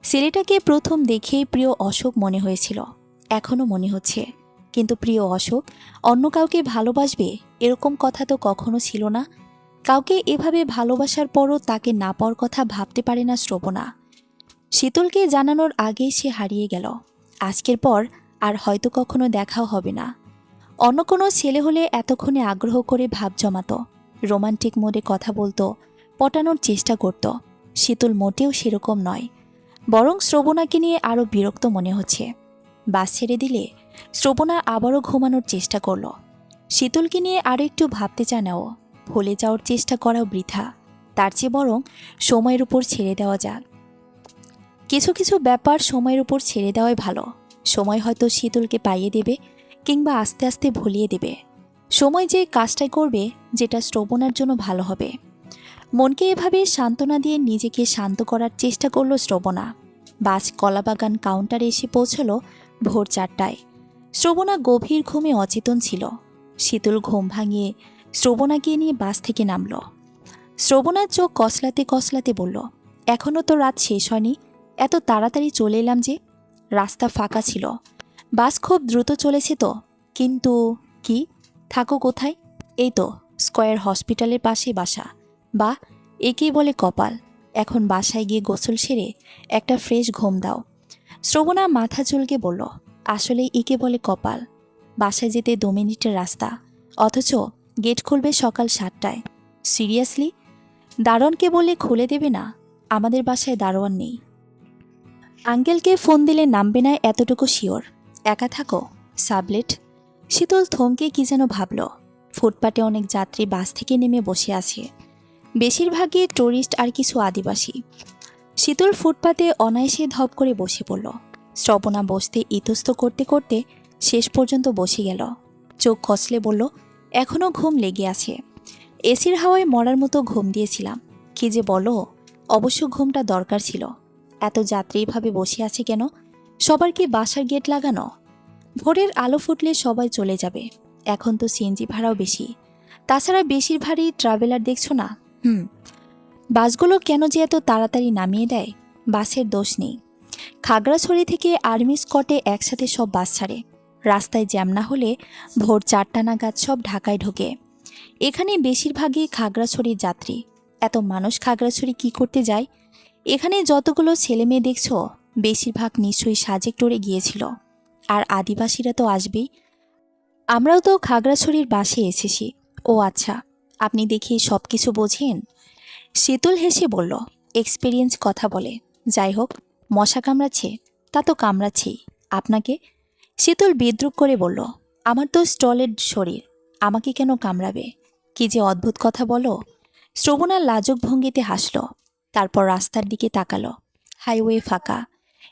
ছেলেটাকে প্রথম দেখেই প্রিয় অশোক মনে হয়েছিল, এখনও মনে হচ্ছে। কিন্তু প্রিয় অশোক অন্য কাউকে ভালোবাসবে এরকম কথা তো কখনো ছিল না। কাউকে এভাবে ভালোবাসার পরও তাকে না পাওয়ার কথা ভাবতে পারে না শ্রবণা। শীতলকে জানানোর আগেই সে হারিয়ে গেল। আজকের পর আর হয়তো কখনো দেখাও হবে না। অন্য কোনো ছেলে হলে এতক্ষণে আগ্রহ করে ভাব জমাতো, রোমান্টিক মোডে কথা বলতো, পটানোর চেষ্টা করত। শীতল মোটেও সেরকম নয়, বরং শ্রবণাকে নিয়ে আরও বিরক্ত মনে হচ্ছে। বাস ছেড়ে দিলে শ্রবণা আবারও ঘুমানোর চেষ্টা করল। শীতলকে নিয়ে আরও একটু ভাবতে চায় না ও। ভুলে যাওয়ার চেষ্টা করাও বৃথা, তার চেয়ে বরং সময়ের উপর ছেড়ে দেওয়া যাক। কিছু কিছু ব্যাপার সময়ের উপর ছেড়ে দেওয়াই ভালো। সময় হয়তো শীতলকে পাইয়ে দেবে, কিংবা আস্তে আস্তে ভুলিয়ে দেবে। সময় যে কাজটাই করবে যেটা শ্রবণার জন্য ভালো হবে। মনকে এভাবে সান্ত্বনা দিয়ে নিজেকে শান্ত করার চেষ্টা করল শ্রবণা। বাস কলাবাগান কাউন্টারে এসে পৌঁছল ভোর 4টায়। শ্রবণা গভীর ঘুমে অচেতন ছিল। শীতল ঘুম ভাঙিয়ে শ্রবণাকে নিয়ে বাস থেকে নামল। শ্রবণার চোখ কসলাতে কসলাতে বলল, এখনও তো রাত শেষ হয়নি, এত তাড়াতাড়ি চলে এলাম যে। রাস্তা ফাঁকা ছিল, বাস খুব দ্রুত চলেছে তো। কিন্তু কি, থাকো কোথায়? এই তো স্কয়ার হসপিটালের পাশে বাসা। বা, একেই বলে কপাল। এখন বাসায় গিয়ে গোসল সেরে একটা ফ্রেশ ঘুম দাও। শ্রবণা মাথা চুলকে বলল, আসলে একে বলে কপাল। বাসায় যেতে 2 মিনিটের রাস্তা, অথচ গেট খুলবে সকাল 7টায়। সিরিয়াসলি? দারোয়ানকে বললে খুলে দেবে না? আমাদের বাসায় দারোয়ান নেই। আঙ্কেলকে ফোন দিলে নামবে না এতটুকু শিওর। একা থাকো? সাবলেট। শীতল থমকে কি যেন ভাবল। ফুটপাতে অনেক যাত্রী বাস থেকে নেমে বসে আছে, বেশিরভাগই টুরিস্ট আর কিছু আদিবাসী। শীতল ফুটপাতে অনায়াসে ধপ করে বসে পড়ল। শ্রবণা বসতে ইতস্ত করতে করতে শেষ পর্যন্ত বসে গেল। চোখ কষলে বলল, এখনও ঘুম লেগে আছে। এসির হাওয়ায় মরার মতো ঘুম দিয়েছিলাম। কি যে বলো, অবশ্য ঘুমটা দরকার ছিল। এত যাত্রী এভাবে বসে আছে কেন? সবার কি বাসার গেট লাগানো? ভোরের আলো ফুটলে সবাই চলে যাবে। এখন তো সিএনজি ভাড়াও বেশি। তাছাড়া বেশিরভাগই ট্রাভেলার দেখছো না? বাসগুলো কেন যে এত তাড়াতাড়ি নামিয়ে দেয়? বাসের দোষ নেই। খাগড়াছড়ি থেকে আর্মি স্কটে একসাথে সব বাস ছাড়ে। রাস্তায় জ্যাম না হলে ভোর 4টা নাগাদ সব ঢাকায় ঢোকে। এখানে বেশিরভাগই খাগড়াছড়ির যাত্রী। এত মানুষ খাগড়াছড়ি কি করতে যায়? এখানে যতগুলো ছেলে মেয়ে দেখছো, বেশিরভাগ নিশ্চয়ই সাজেক ট্যুরে গিয়েছিল। আর আদিবাসীরা তো আসবেই। আমরাও তো খাগড়াছড়ির বাসে এসেছি। ও আচ্ছা, আপনি দেখি সব কিছু বোঝেন। শীতল হেসে বলল, এক্সপিরিয়েন্স কথা বলে। যাই হোক, মশা কামড়াচ্ছে? তা তো কামড়াচ্ছেই। আপনাকে? শীতল বিদ্রুপ করে বলল, আমার তো স্টলের শরীর, আমাকে কেন কামড়াবে? কি যে অদ্ভুত কথা বলো। শ্রবণার লাজুক ভঙ্গিতে হাসল। তারপর রাস্তার দিকে তাকালো। হাইওয়ে ফাঁকা,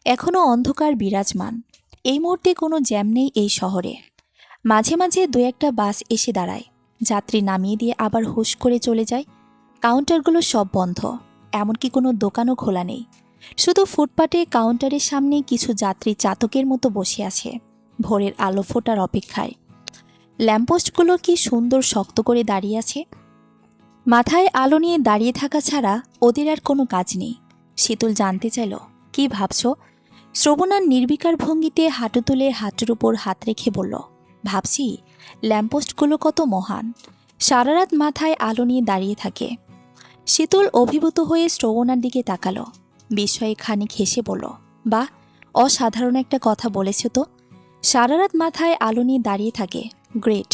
এখনও অন্ধকার বিরাজমান। এই মুহূর্তে কোনো জ্যাম নেই এই শহরে। মাঝে মাঝে 2-1টা বাস এসে দাঁড়ায়, যাত্রী নামিয়ে দিয়ে আবার হুশ করে চলে যায়। কাউন্টারগুলো সব বন্ধ, এমনকি কোনো দোকানও খোলা নেই। শুধু ফুটপাতে কাউন্টারের সামনে কিছু যাত্রী চাতকের মতো বসে আছে, ভোরের আলো ফোটার অপেক্ষায়। ল্যাম্পপোস্টগুলো কি সুন্দর শক্ত করে দাঁড়িয়ে আছে। মাথায় আলো নিয়ে দাঁড়িয়ে থাকা ছাড়া ওদের আর কোনো কাজ নেই। শীতল জানতে চাইল, কি ভাবছ? শ্রবণার নির্বিকার ভঙ্গিতে হাঁটু তুলে হাঁটুর উপর হাত রেখে বলল, ভাবছি ল্যাম্পপোস্টগুলো কত মহান, সারা রাত মাথায় আলো নিয়ে দাঁড়িয়ে থাকে। শীতল অভিভূত হয়ে শ্রবণার দিকে তাকালো। বিস্ময়ে খানিক হেসে বলল, বাহ, অসাধারণ একটা কথা বলেছ তো। সারা রাত মাথায় আলো নিয়ে দাঁড়িয়ে থাকে, গ্রেট।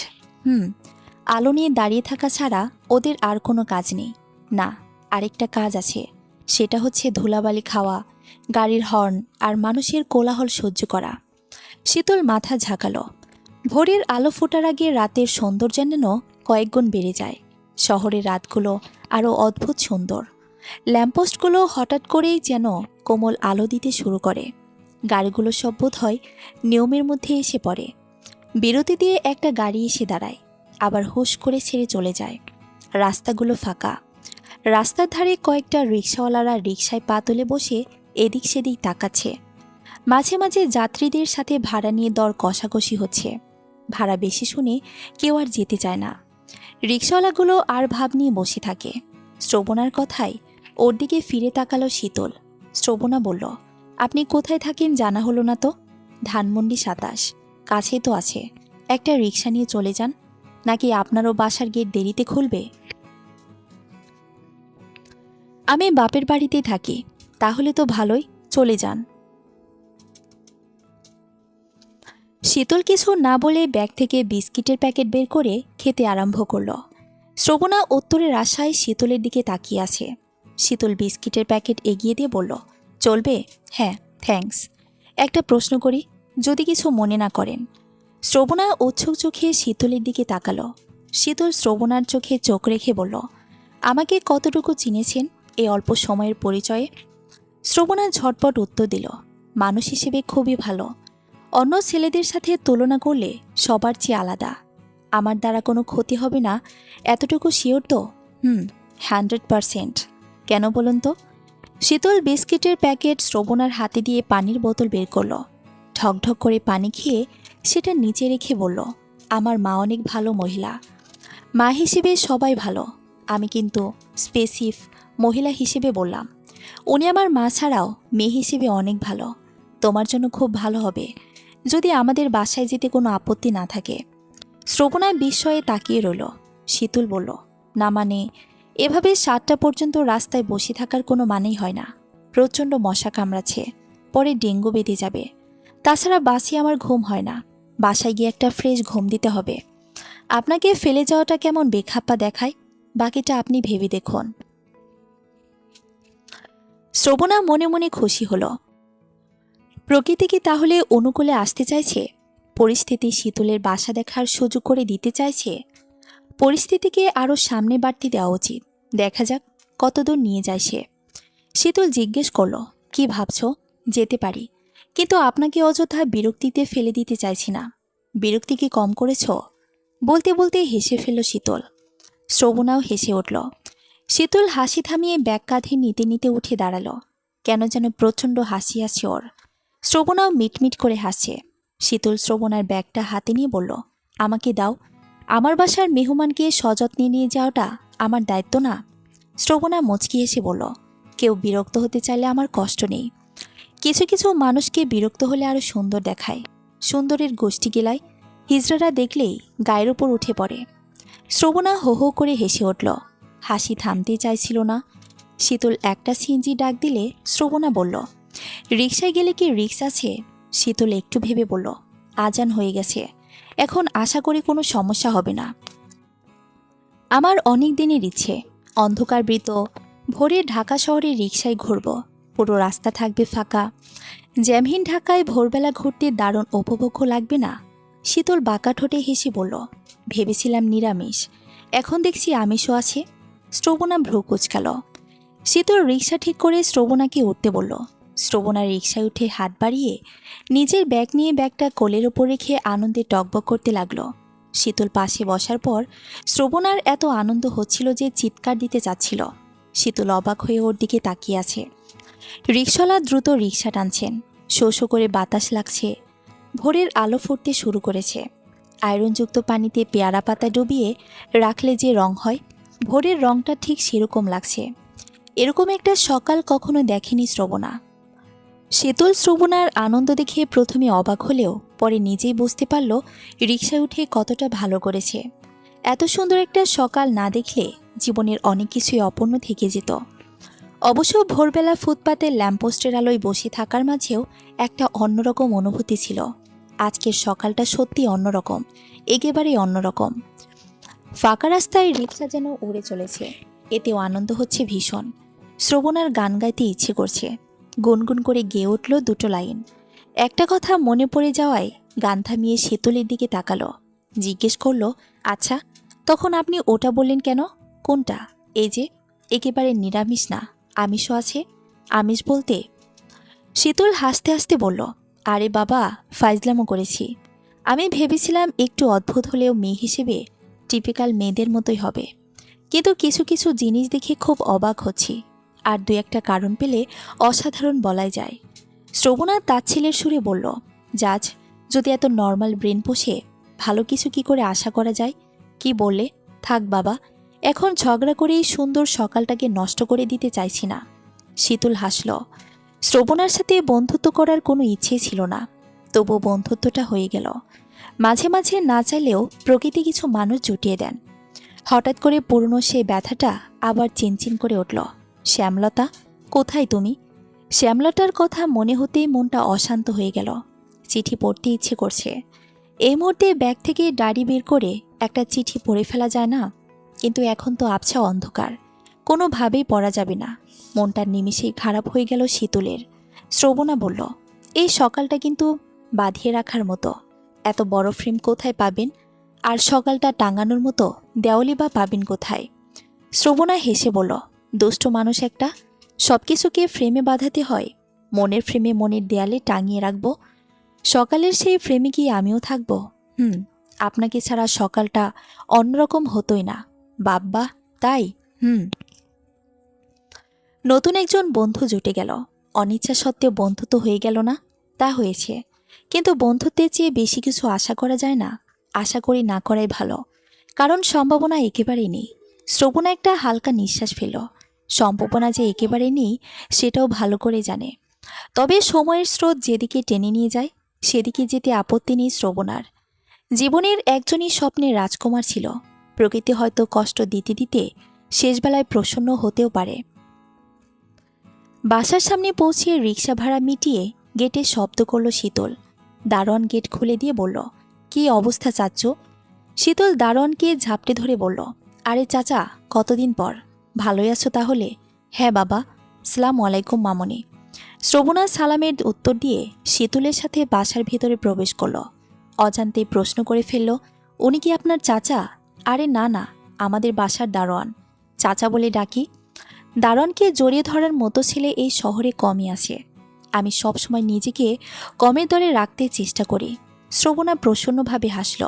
আলো নিয়ে দাঁড়িয়ে থাকা ছাড়া ওদের আর কোনো কাজ নেই। না, আরেকটা কাজ আছে। সেটা হচ্ছে ধুলাবালি খাওয়া, গাড়ির হর্ন আর মানুষের কোলাহল সহ্য করা। শীতল মাথা ঝাঁকালো। ভোরের আলো ফোটার আগে রাতের সৌন্দর্য যেন কয়েকগুণ বেড়ে যায়। শহরের রাতগুলো আরও অদ্ভুত সুন্দর। ল্যাম্পপোস্টগুলো হঠাৎ করেই যেন কোমল আলো দিতে শুরু করে। গাড়িগুলো সব বোধ হয় নিয়মের মধ্যে এসে পড়ে। বিরতি দিয়ে একটা গাড়ি এসে দাঁড়ায়, আবার হুশ করে ছেড়ে চলে যায়। রাস্তাগুলো ফাঁকা। রাস্তার ধারে কয়েকটা রিকশাওয়ালারা রিকশায় পা তুলে বসে এদিক সেদিক তাকাচ্ছে। মাঝে মাঝে যাত্রীদের সাথে ভাড়া নিয়ে দর কষাকষি হচ্ছে। ভাড়া বেশি শুনে কেউ আর যেতে চায় না। রিকশাওয়ালাগুলো আর ভাব নিয়ে বসে থাকে। শ্রবণার কথায় ওর দিকে ফিরে তাকালো শীতল। শ্রবণা বলল, আপনি কোথায় থাকেন জানা হলো না তো। ধানমন্ডি 27, কাছেই তো আছে। একটা রিকশা নিয়ে চলে যান। নাকি আপনারও বাসার গেট দেরিতে খুলবে? আমি বাপের বাড়িতেই থাকি। তাহলে তো ভালোই, চলে যান। শীতল কিছু না বলে ব্যাগ থেকে বিস্কিটের প্যাকেট বের করে খেতে আরম্ভ করল। শ্রবণা উত্তরের আশায় শীতলের দিকে তাকিয়ে আছে। শীতল বিস্কিটের প্যাকেট এগিয়ে দিয়ে বলল, চলবে? হ্যাঁ, থ্যাঙ্কস। একটা প্রশ্ন করি, যদি কিছু মনে না করেন। শ্রবণা উৎসুক চোখে শীতলের দিকে তাকালো। শীতল শ্রবণার চোখে চোখ রেখে বলল, আমাকে কতটুকু চিনেছেন এই অল্প সময়ের পরিচয়ে? শ্রবণা ঝটপট উত্তর দিল, মানুষ হিসেবে খুবই ভালো। অন্য ছেলেদের সাথে তুলনা করলে সবার চেয়ে আলাদা। আমার দ্বারা কোনো ক্ষতি হবে না এতটুকু শিওর তো? 100%। কেন বলুন তো? শীতল বিস্কিটের প্যাকেট শ্রবণার হাতে দিয়ে পানির বোতল বের করল। ঢকঢক করে পানি খেয়ে সেটা নিচে রেখে বলল, আমার মা অনেক ভালো মহিলা। মা হিসেবে সবাই ভালো, আমি কিন্তু স্পেসিফ মহিলা হিসেবে বললাম। উনি আমার মা ছাড়াও মেয়ে হিসেবে অনেক ভালো। তোমার জন্য খুব ভালো হবে যদি আমাদের বাসায় যেতে কোনো আপত্তি না থাকে। শ্রবণা বিস্ময়ে তাকিয়ে রইল। শীতল বলল, না মানে, এভাবে 7টা পর্যন্ত রাস্তায় বসে থাকার কোনো মানেই হয় না। প্রচণ্ড মশা কামড়াচ্ছে, পরে ডেঙ্গু বেঁধে যাবে। তাছাড়া বাসে আমার ঘুম হয় না, বাসায় গিয়ে একটা ফ্রেশ ঘুম দিতে হবে। আপনাকে ফেলে যাওয়াটা কেমন বেখাপ্পা দেখায়, বাকিটা আপনি ভেবে দেখুন। শ্রবণা মনে মনে খুশি হলো। প্রকৃতি কি তাহলে অনুকূলে আসতে চাইছে? পরিস্থিতি শীতলের বাসা দেখার সুযোগ করে দিতে চাইছে। পরিস্থিতিকে আরও সামনে বাড়তে দেওয়া উচিত। দেখা যাক কতদূর নিয়ে যায় সে। শীতল জিজ্ঞেস করল, কি ভাবছ? যেতে পারি, কিন্তু আপনাকে অযথা বিরক্তিতে ফেলে দিতে চাইছি না। বিরক্তি কি কম করেছ? বলতে বলতে হেসে ফেলল শীতল। শ্রবণাও হেসে উঠল। শীতল হাসি থামিয়ে ব্যাগ কাঁধে নিতে নিতে উঠে দাঁড়ালো। কেন যেন প্রচণ্ড হাসি আসছে ওর। শ্রবণাও মিটমিট করে হাসছে। শীতল শ্রবণার ব্যাগটা হাতে নিয়ে বলল, আমাকে দাও। আমার বাসার মেহমানকে সযত্নে নিয়ে যাওয়াটা আমার দায়িত্ব না? শ্রবণা মুচকি এসে বলল, কেউ বিরক্ত হতে চাইলে আমার কষ্ট নেই। কিছু কিছু মানুষকে বিরক্ত হলে আরও সুন্দর দেখায়। সুন্দরের গোষ্ঠী গেলায় হিজড়ারা দেখলেই গায়ের ওপর উঠে পড়ে। শ্রবণা হো হো করে হেসে উঠল। হাসি থামতেই চাইছিল না। শীতল একটা সিএনজি ডাক দিলে শ্রবণা বলল, রিকশায় গেলে কি রিক্স আছে? শীতল একটু ভেবে বলল, আজান হয়ে গেছে, এখন আশা করি কোনো সমস্যা হবে না। আমার অনেক দিনের ইচ্ছে, অন্ধকারবৃত ভোরে ঢাকা শহরে রিকশায় ঘুরব। পুরো রাস্তা থাকবে ফাঁকা। জ্যামহীন ঢাকায় ভোরবেলা ঘুরতে দারুণ উপভোগ্য লাগবে না? শীতল বাঁকা ঠোঁটে হেসে বলল, ভেবেছিলাম নিরামিষ, এখন দেখছি আমিষও আছে। শ্রবণা ভ্রু কুচকাল। শীতল রিকশা ঠিক করে শ্রবণাকে উঠতে বলল। শ্রবণা রিকশায় উঠে হাত বাড়িয়ে নিজের ব্যাগ নিয়ে ব্যাগটা কোলের ওপর রেখে আনন্দে টকবক করতে লাগলো। শীতল পাশে বসার পর শ্রবণার এত আনন্দ হচ্ছিল যে চিৎকার দিতে চাচ্ছিল। শীতল অবাক হয়ে ওর দিকে তাকিয়ে আছে। রিকশাওয়ালা দ্রুত রিকশা টানছেন। শো শো করে বাতাস লাগছে। ভোরের আলো ফুটতে শুরু করেছে। আয়রনযুক্ত পানিতে পেয়ারা পাতা ডুবিয়ে রাখলে যে রং হয়, ভোরের রংটা ঠিক সেরকম লাগছে। এরকম একটা সকাল কখনো দেখেনি শ্রবণা। শীতল শ্রবণার আনন্দ দেখে প্রথমে অবাক হলেও পরে নিজেই বুঝতে পারল রিকশায় উঠে কতটা ভালো করেছে। এত সুন্দর একটা সকাল না দেখলে জীবনের অনেক কিছুই অপূর্ণ থেকে যেত। অবশ্য ভোরবেলা ফুটপাতের ল্যাম্পপোস্টের আলোয় বসে থাকার মাঝেও একটা অন্যরকম অনুভূতি ছিল। আজকের সকালটা সত্যি অন্যরকম, একেবারেই অন্যরকম। ফাঁকা রাস্তায় রিকশা যেন উড়ে চলেছে, এতেও আনন্দ হচ্ছে ভীষণ। শ্রবণার গান গাইতে ইচ্ছে করছে। গুনগুন করে গেয়ে উঠল দুটো লাইন। একটা কথা মনে পড়ে যাওয়ায় গান থামিয়ে শীতলের দিকে তাকালো। জিজ্ঞেস করল, আচ্ছা, তখন আপনি ওটা বললেন কেন? কোনটা? এই যে একেবারে নিরামিষ না, আমিষও আছে। আমিষ বলতে? শীতল হাসতে হাসতে বলল, আরে বাবা, ফাইজলামো করেছি। আমি ভেবেছিলাম একটু অদ্ভুত হলেও মেয়ে হিসেবে টিপিক্যাল মেয়েদের মতোই হবে, কিন্তু কিছু কিছু জিনিস দেখে খুব অবাক হচ্ছি। আর দু একটা কারণ পেলে অসাধারণ বলাই যায়। শ্রবণা তাচ্ছিলের সুরে বলল, জাজ, যদি এত নর্মাল ব্রেন পোষে ভালো কিছু কি করে আশা করা যায়? কি বললে? থাক বাবা, এখন ঝগড়া করে এই সুন্দর সকালটাকে নষ্ট করে দিতে চাইছি না। শীতল হাসল। শ্রবণার সাথে বন্ধুত্ব করার কোনো ইচ্ছেই ছিল না, তবু বন্ধুত্বটা হয়ে গেল। মাঝে মাঝে না চাইলেও প্রকৃতি কিছু মানুষ জুটিয়ে দেন। হঠাৎ করে পুরনো সেই ব্যথাটা আবার চিনচিন করে উঠল। শ্যামলতা, কোথায় তুমি? শ্যামলতার কথা মনে হতেই মনটা অশান্ত হয়ে গেল। চিঠি পড়তে ইচ্ছে করছে। এই মুহূর্তে ব্যাগ থেকে ডায়েরি বের করে একটা চিঠি পড়ে ফেলা যায় না? কিন্তু এখন তো আবছা অন্ধকার, কোনোভাবেই পড়া যাবে না। মনটা নিমেষেই খারাপ হয়ে গেল শীতলের। শ্রবণা বলল, এই সকালটা কিন্তু বাঁধিয়ে রাখার মতো। এত বড় ফ্রেম কোথায় পাবেন? আর সকালটা টাঙানোর মতো দেওয়ালি বা পাবেন কোথায়? শ্রবণা হেসে বলল, দুষ্ট মানুষ একটা, সব কিছুকে ফ্রেমে বাঁধাতে হয়। মনের ফ্রেমে মনের দেয়ালে টাঙিয়ে রাখবো। সকালের সেই ফ্রেমে কি আমিও থাকবো? আপনাকে ছাড়া সকালটা অন্যরকম হতোই না বাব্বা, তাই? নতুন একজন বন্ধু জুটে গেল। অনিচ্ছা সত্ত্বেও বন্ধুত্ব হয়ে গেল না? তা হয়েছে, কিন্তু বন্ধুত্বের চেয়ে বেশি কিছু আশা করা যায় না। আশা করি না করাই ভালো, কারণ সম্ভাবনা একেবারেই নেই। শ্রবণা একটা হালকা নিঃশ্বাস ফেল। সম্ভাবনা যে একেবারে নেই সেটাও ভালো করে জানে। তবে সময়ের স্রোত যেদিকে টেনে নিয়ে যায় সেদিকে যেতে আপত্তি নেই শ্রবণার। জীবনের একজনই স্বপ্নের রাজকুমার ছিল। প্রকৃতি হয়তো কষ্ট দিতে দিতে শেষবেলায় প্রসন্ন হতেও পারে। বাসার সামনে পৌঁছিয়ে রিক্সা ভাড়া মিটিয়ে গেটে শব্দ করল শীতল। দারোয়ান গেট খুলে দিয়ে বলল, কি অবস্থা চাচ্চু? শীতল দারোয়ানকে ঝাপটে ধরে বলল, আরে চাচা, কতদিন পর, ভালোই আছো তাহলে? হ্যাঁ বাবা, সালাম আলাইকুম মামনি। শ্রবণা সালামের উত্তর দিয়ে শীতলের সাথে বাসার ভেতরে প্রবেশ করল। অজান্তেই প্রশ্ন করে ফেলল, উনি কি আপনার চাচা? আরে না না, আমাদের বাসার দারোয়ান, চাচা বলে ডাকি। দারোয়ানকে জড়িয়ে ধরার মতো ছেলে এই শহরে কমই আছে। আমি সবসময় নিজেকে কমের দরে রাখতে চেষ্টা করি। শ্রবণা প্রসন্নভাবে হাসল।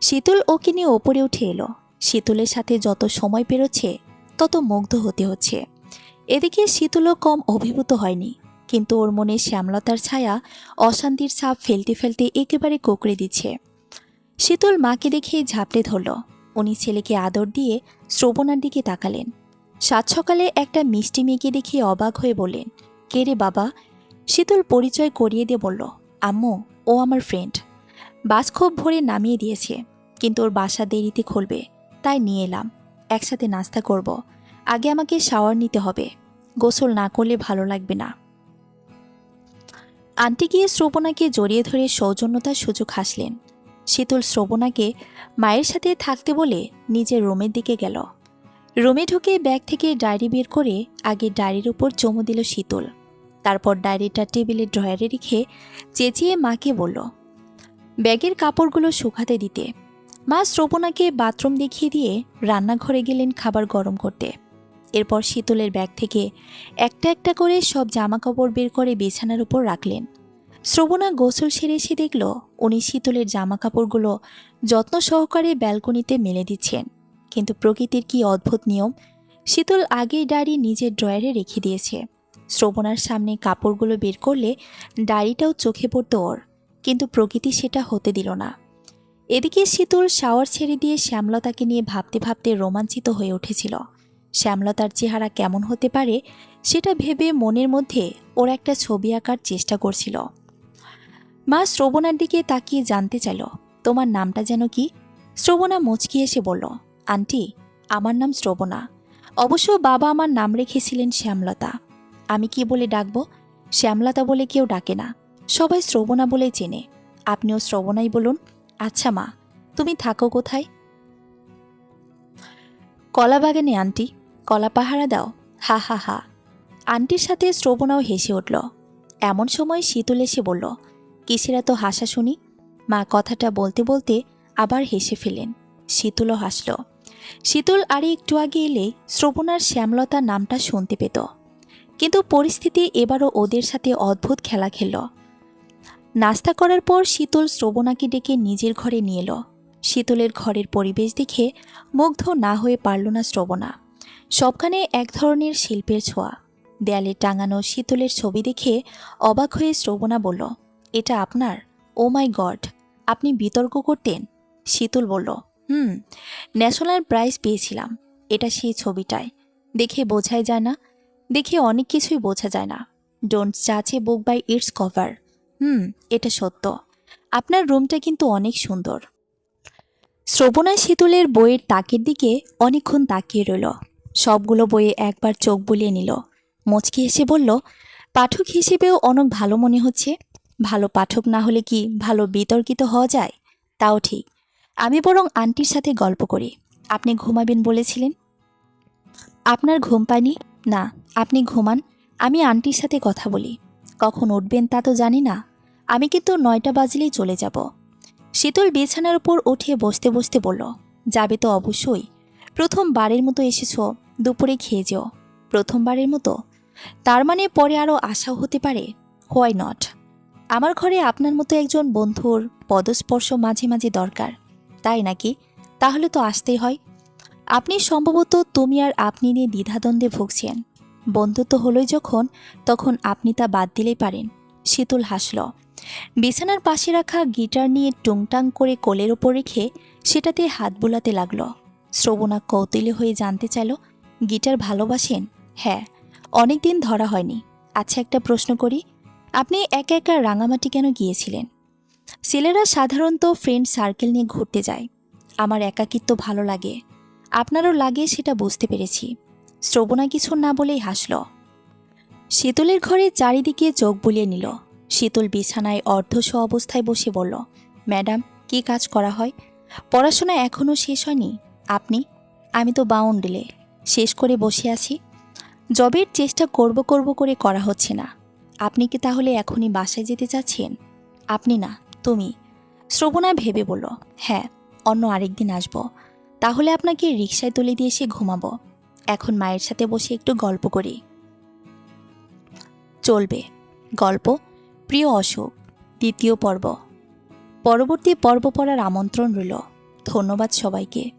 শীতল ওকে নিয়ে ওপরে উঠে এলো। শীতলের সাথে যত সময় পেরোচ্ছে তত মুগ্ধ হতে হচ্ছে। এদিকে শীতলও কম অভিভূত হয়নি, কিন্তু ওর মনে শ্যামলতার ছায়া অশান্তির ছাপ ফেলতে ফেলতে একেবারে কোঁকড়ে দিচ্ছে। শীতল মাকে দেখে ঝাপটে ধরল। উনি ছেলেকে আদর দিয়ে শ্রবণার দিকে তাকালেন। সাত সকালে একটা মিষ্টি মেয়েকে দেখে অবাক হয়ে বললেন, কে রে বাবা? শীতল পরিচয় করিয়ে দিয়ে বলল, আম্মু, ও আমার ফ্রেন্ড। বাস খুব ভোরে নামিয়ে দিয়েছে, কিন্তু ওর বাসা দেরিতে খুলবে, তাই নিয়ে এলাম। একসাথে নাস্তা করব। আগে আমাকে শাওয়ার নিতে হবে, গোসল না করলে ভালো লাগবে না। আন্টি গিয়ে শ্রবণাকে জড়িয়ে ধরে সৌজন্যতার সুযোগ হাসলেন। শীতল শ্রবণাকে মায়ের সাথে থাকতে বলে নিজের রুমের দিকে গেল। রুমে ঢুকে ব্যাগ থেকে ডায়েরি বের করে আগে ডায়েরির উপর চুমু দিল শীতল। তারপর ডায়েরিটা টেবিলের ড্রয়ারে রেখে চেঁচিয়ে মাকে বলল, ব্যাগের কাপড়গুলো শুকাতে দিতে। মা শ্রবণাকে বাথরুম দেখিয়ে দিয়ে রান্নাঘরে গেলেন খাবার গরম করতে। এরপর শীতলের ব্যাগ থেকে একটা একটা করে সব জামাকাপড় বের করে বিছানার উপর রাখলেন। শ্রবণা গোসল সেরে এসে দেখল উনি শীতলের জামাকাপড়গুলো যত্ন সহকারে ব্যালকনিতে মেলে দিচ্ছেন। কিন্তু প্রকৃতির কি অদ্ভুত নিয়ম, শীতল আগেই ডায়েরি নিজের ড্রয়ারে রেখে দিয়েছে। শ্রবণার সামনে কাপড়গুলো বের করলে ডায়েরিটাও চোখে পড়ত ওর, কিন্তু প্রকৃতি সেটা হতে দিল না। এদিকে শীতল শাওয়ার ছেড়ে দিয়ে শ্যামলতাকে নিয়ে ভাবতে ভাবতে রোমাঞ্চিত হয়ে উঠেছিল। শ্যামলতার চেহারা কেমন হতে পারে সেটা ভেবে মনের মধ্যে ওর একটা ছবি আঁকার চেষ্টা করছিল। মা শ্রবণার দিকে তাকিয়ে জানতে চাইল, তোমার নামটা যেন কি? শ্রবণা মুচকি এসে বলল, আন্টি, আমার নাম শ্রবণা। অবশ্য বাবা আমার নাম রেখেছিলেন শ্যামলতা। আমি কি বলে ডাকবো? শ্যামলতা বলে কেউ ডাকে না, সবাই শ্রবণা বলেই চেনে। আপনিও শ্রবণাই বলুন। আচ্ছা মা, তুমি থাকো কোথায়? কলা বাগানে আন্টি। কলা পাহারা দাও? হা হা হা। আন্টির সাথে শ্রবণাও হেসে উঠল। এমন সময় শীতল এসে বলল, কিসের এত হাসা শুনি? মা কথাটা বলতে বলতে আবার হেসে ফেলেন। শীতলও হাসল। শীতল আরে একটু আগে এলে শ্রবণার শ্যামলতা নামটা শুনতে পেত, কিন্তু পরিস্থিতি এবারও ওদের সাথে অদ্ভুত খেলা খেলল। নাস্তা করার পর শীতল শ্রবণাকে ডেকে নিজের ঘরে নিয়ে এলো। শীতলের ঘরের পরিবেশ দেখে মুগ্ধ না হয়ে পারল না শ্রবণা। সবখানে এক ধরনের শিল্পের ছোঁয়া। দেয়ালে টাঙানো শীতলের ছবি দেখে অবাক হয়ে শ্রবণা বলল, এটা আপনার? ও মাই গড, আপনি বিতর্ক করতেন? শীতল বলল, ন্যাশনাল প্রাইজ পেয়েছিলাম। এটা সেই ছবিটাই। দেখে বোঝাই যায় না? দেখে অনেক কিছুই বোঝা যায় না। ডোন্ট জাজ এ বুক বাই ইটস কভার। এটা সত্য। আপনার রুমটা কিন্তু অনেক সুন্দর। শ্রবণা শীতলের বইয়ের তাকের দিকে অনেকক্ষণ তাকিয়ে রইল। সবগুলো বইয়ে একবার চোখ বুলিয়ে নিল। মুচকি এসে বলল, পাঠক হিসেবেও অনেক ভালো মনে হচ্ছে। ভালো পাঠক না হলে কি ভালো বিতর্কিত হওয়া যায়? তাও ঠিক। আমি বরং আন্টির সাথে গল্প করি। আপনি ঘুমাবেন বলেছিলেন। আপনার ঘুম পায়নি? না, আপনি ঘুমান, আমি আন্টির সাথে কথা বলি। কখন উঠবেন তা তো জানি না। আমি কিন্তু 9টা বাজলেই চলে যাব। শীতল বিছানার উপর উঠে বসতে বসতে বলল, যাবে তো অবশ্যই। প্রথমবারের মতো এসেছ, দুপুরে খেয়ে যেও। প্রথমবারের মতো? তার মানে পরে আরও আশাও হতে পারে। Why not? আমার ঘরে আপনার মতো একজন বন্ধুর পদস্পর্শ মাঝে মাঝে দরকার। তাই নাকি? তাহলে তো আসতেই হয়। আপনি সম্ভবত তুমি আর আপনি নিয়ে দ্বিধাদ্বন্দ্বে ভুগছেন। বন্ধুত্ব হলোই যখন, তখন আপনি তা বাদ দিলেই পারেন। শীতল হাসল। বিছানার পাশে রাখা গিটার নিয়ে টুংটাং করে কোলের ওপর রেখে সেটাতে হাত বুলাতে লাগল। শ্রবণা কৌতূহলী হয়ে জানতে চাইল, গিটার ভালোবাসেন? হ্যাঁ, অনেক দিন ধরা হয়নি। আচ্ছা, একটা প্রশ্ন করি, আপনি একা একা রাঙামাটি কেন গিয়েছিলেন? ছেলেরা সাধারণত ফ্রেন্ড সার্কেল নিয়ে ঘুরতে যায়। আমার একাকিত্ব ভালো লাগে, আপনারও লাগে সেটা বুঝতে পেরেছি। শ্রবণা কিছু না বলেই হাসল। শীতলের ঘরে চারিদিকে চোখ বুলিয়ে নিল। শীতল বিছানায় অর্ধশোয়া অবস্থায় বসে বলল, ম্যাডাম, কি কাজ করা হয়? পড়াশোনা এখনও শেষ হয়নি। আপনি? আমি তো বাউন্ডেলে শেষ করে বসে আছি। জবের চেষ্টা করব করব করে করা হচ্ছে না। আপনি কি তাহলে এখনই বাসায় যেতে চাচ্ছেন? আপনি না, তুমি। শ্রবণা ভেবে বলল, হ্যাঁ, অন্য আরেকদিন আসব। তাহলে আপনাকে রিকশায় তুলে দিয়ে এসে ঘুমাবো। এখন মায়ের সাথে বসে একটু গল্প করি। চলবে। গল্প প্রিয় অশোক, দ্বিতীয় পর্ব। পরবর্তী পর্ব পড়ার আমন্ত্রণ রইল। ধন্যবাদ সবাইকে।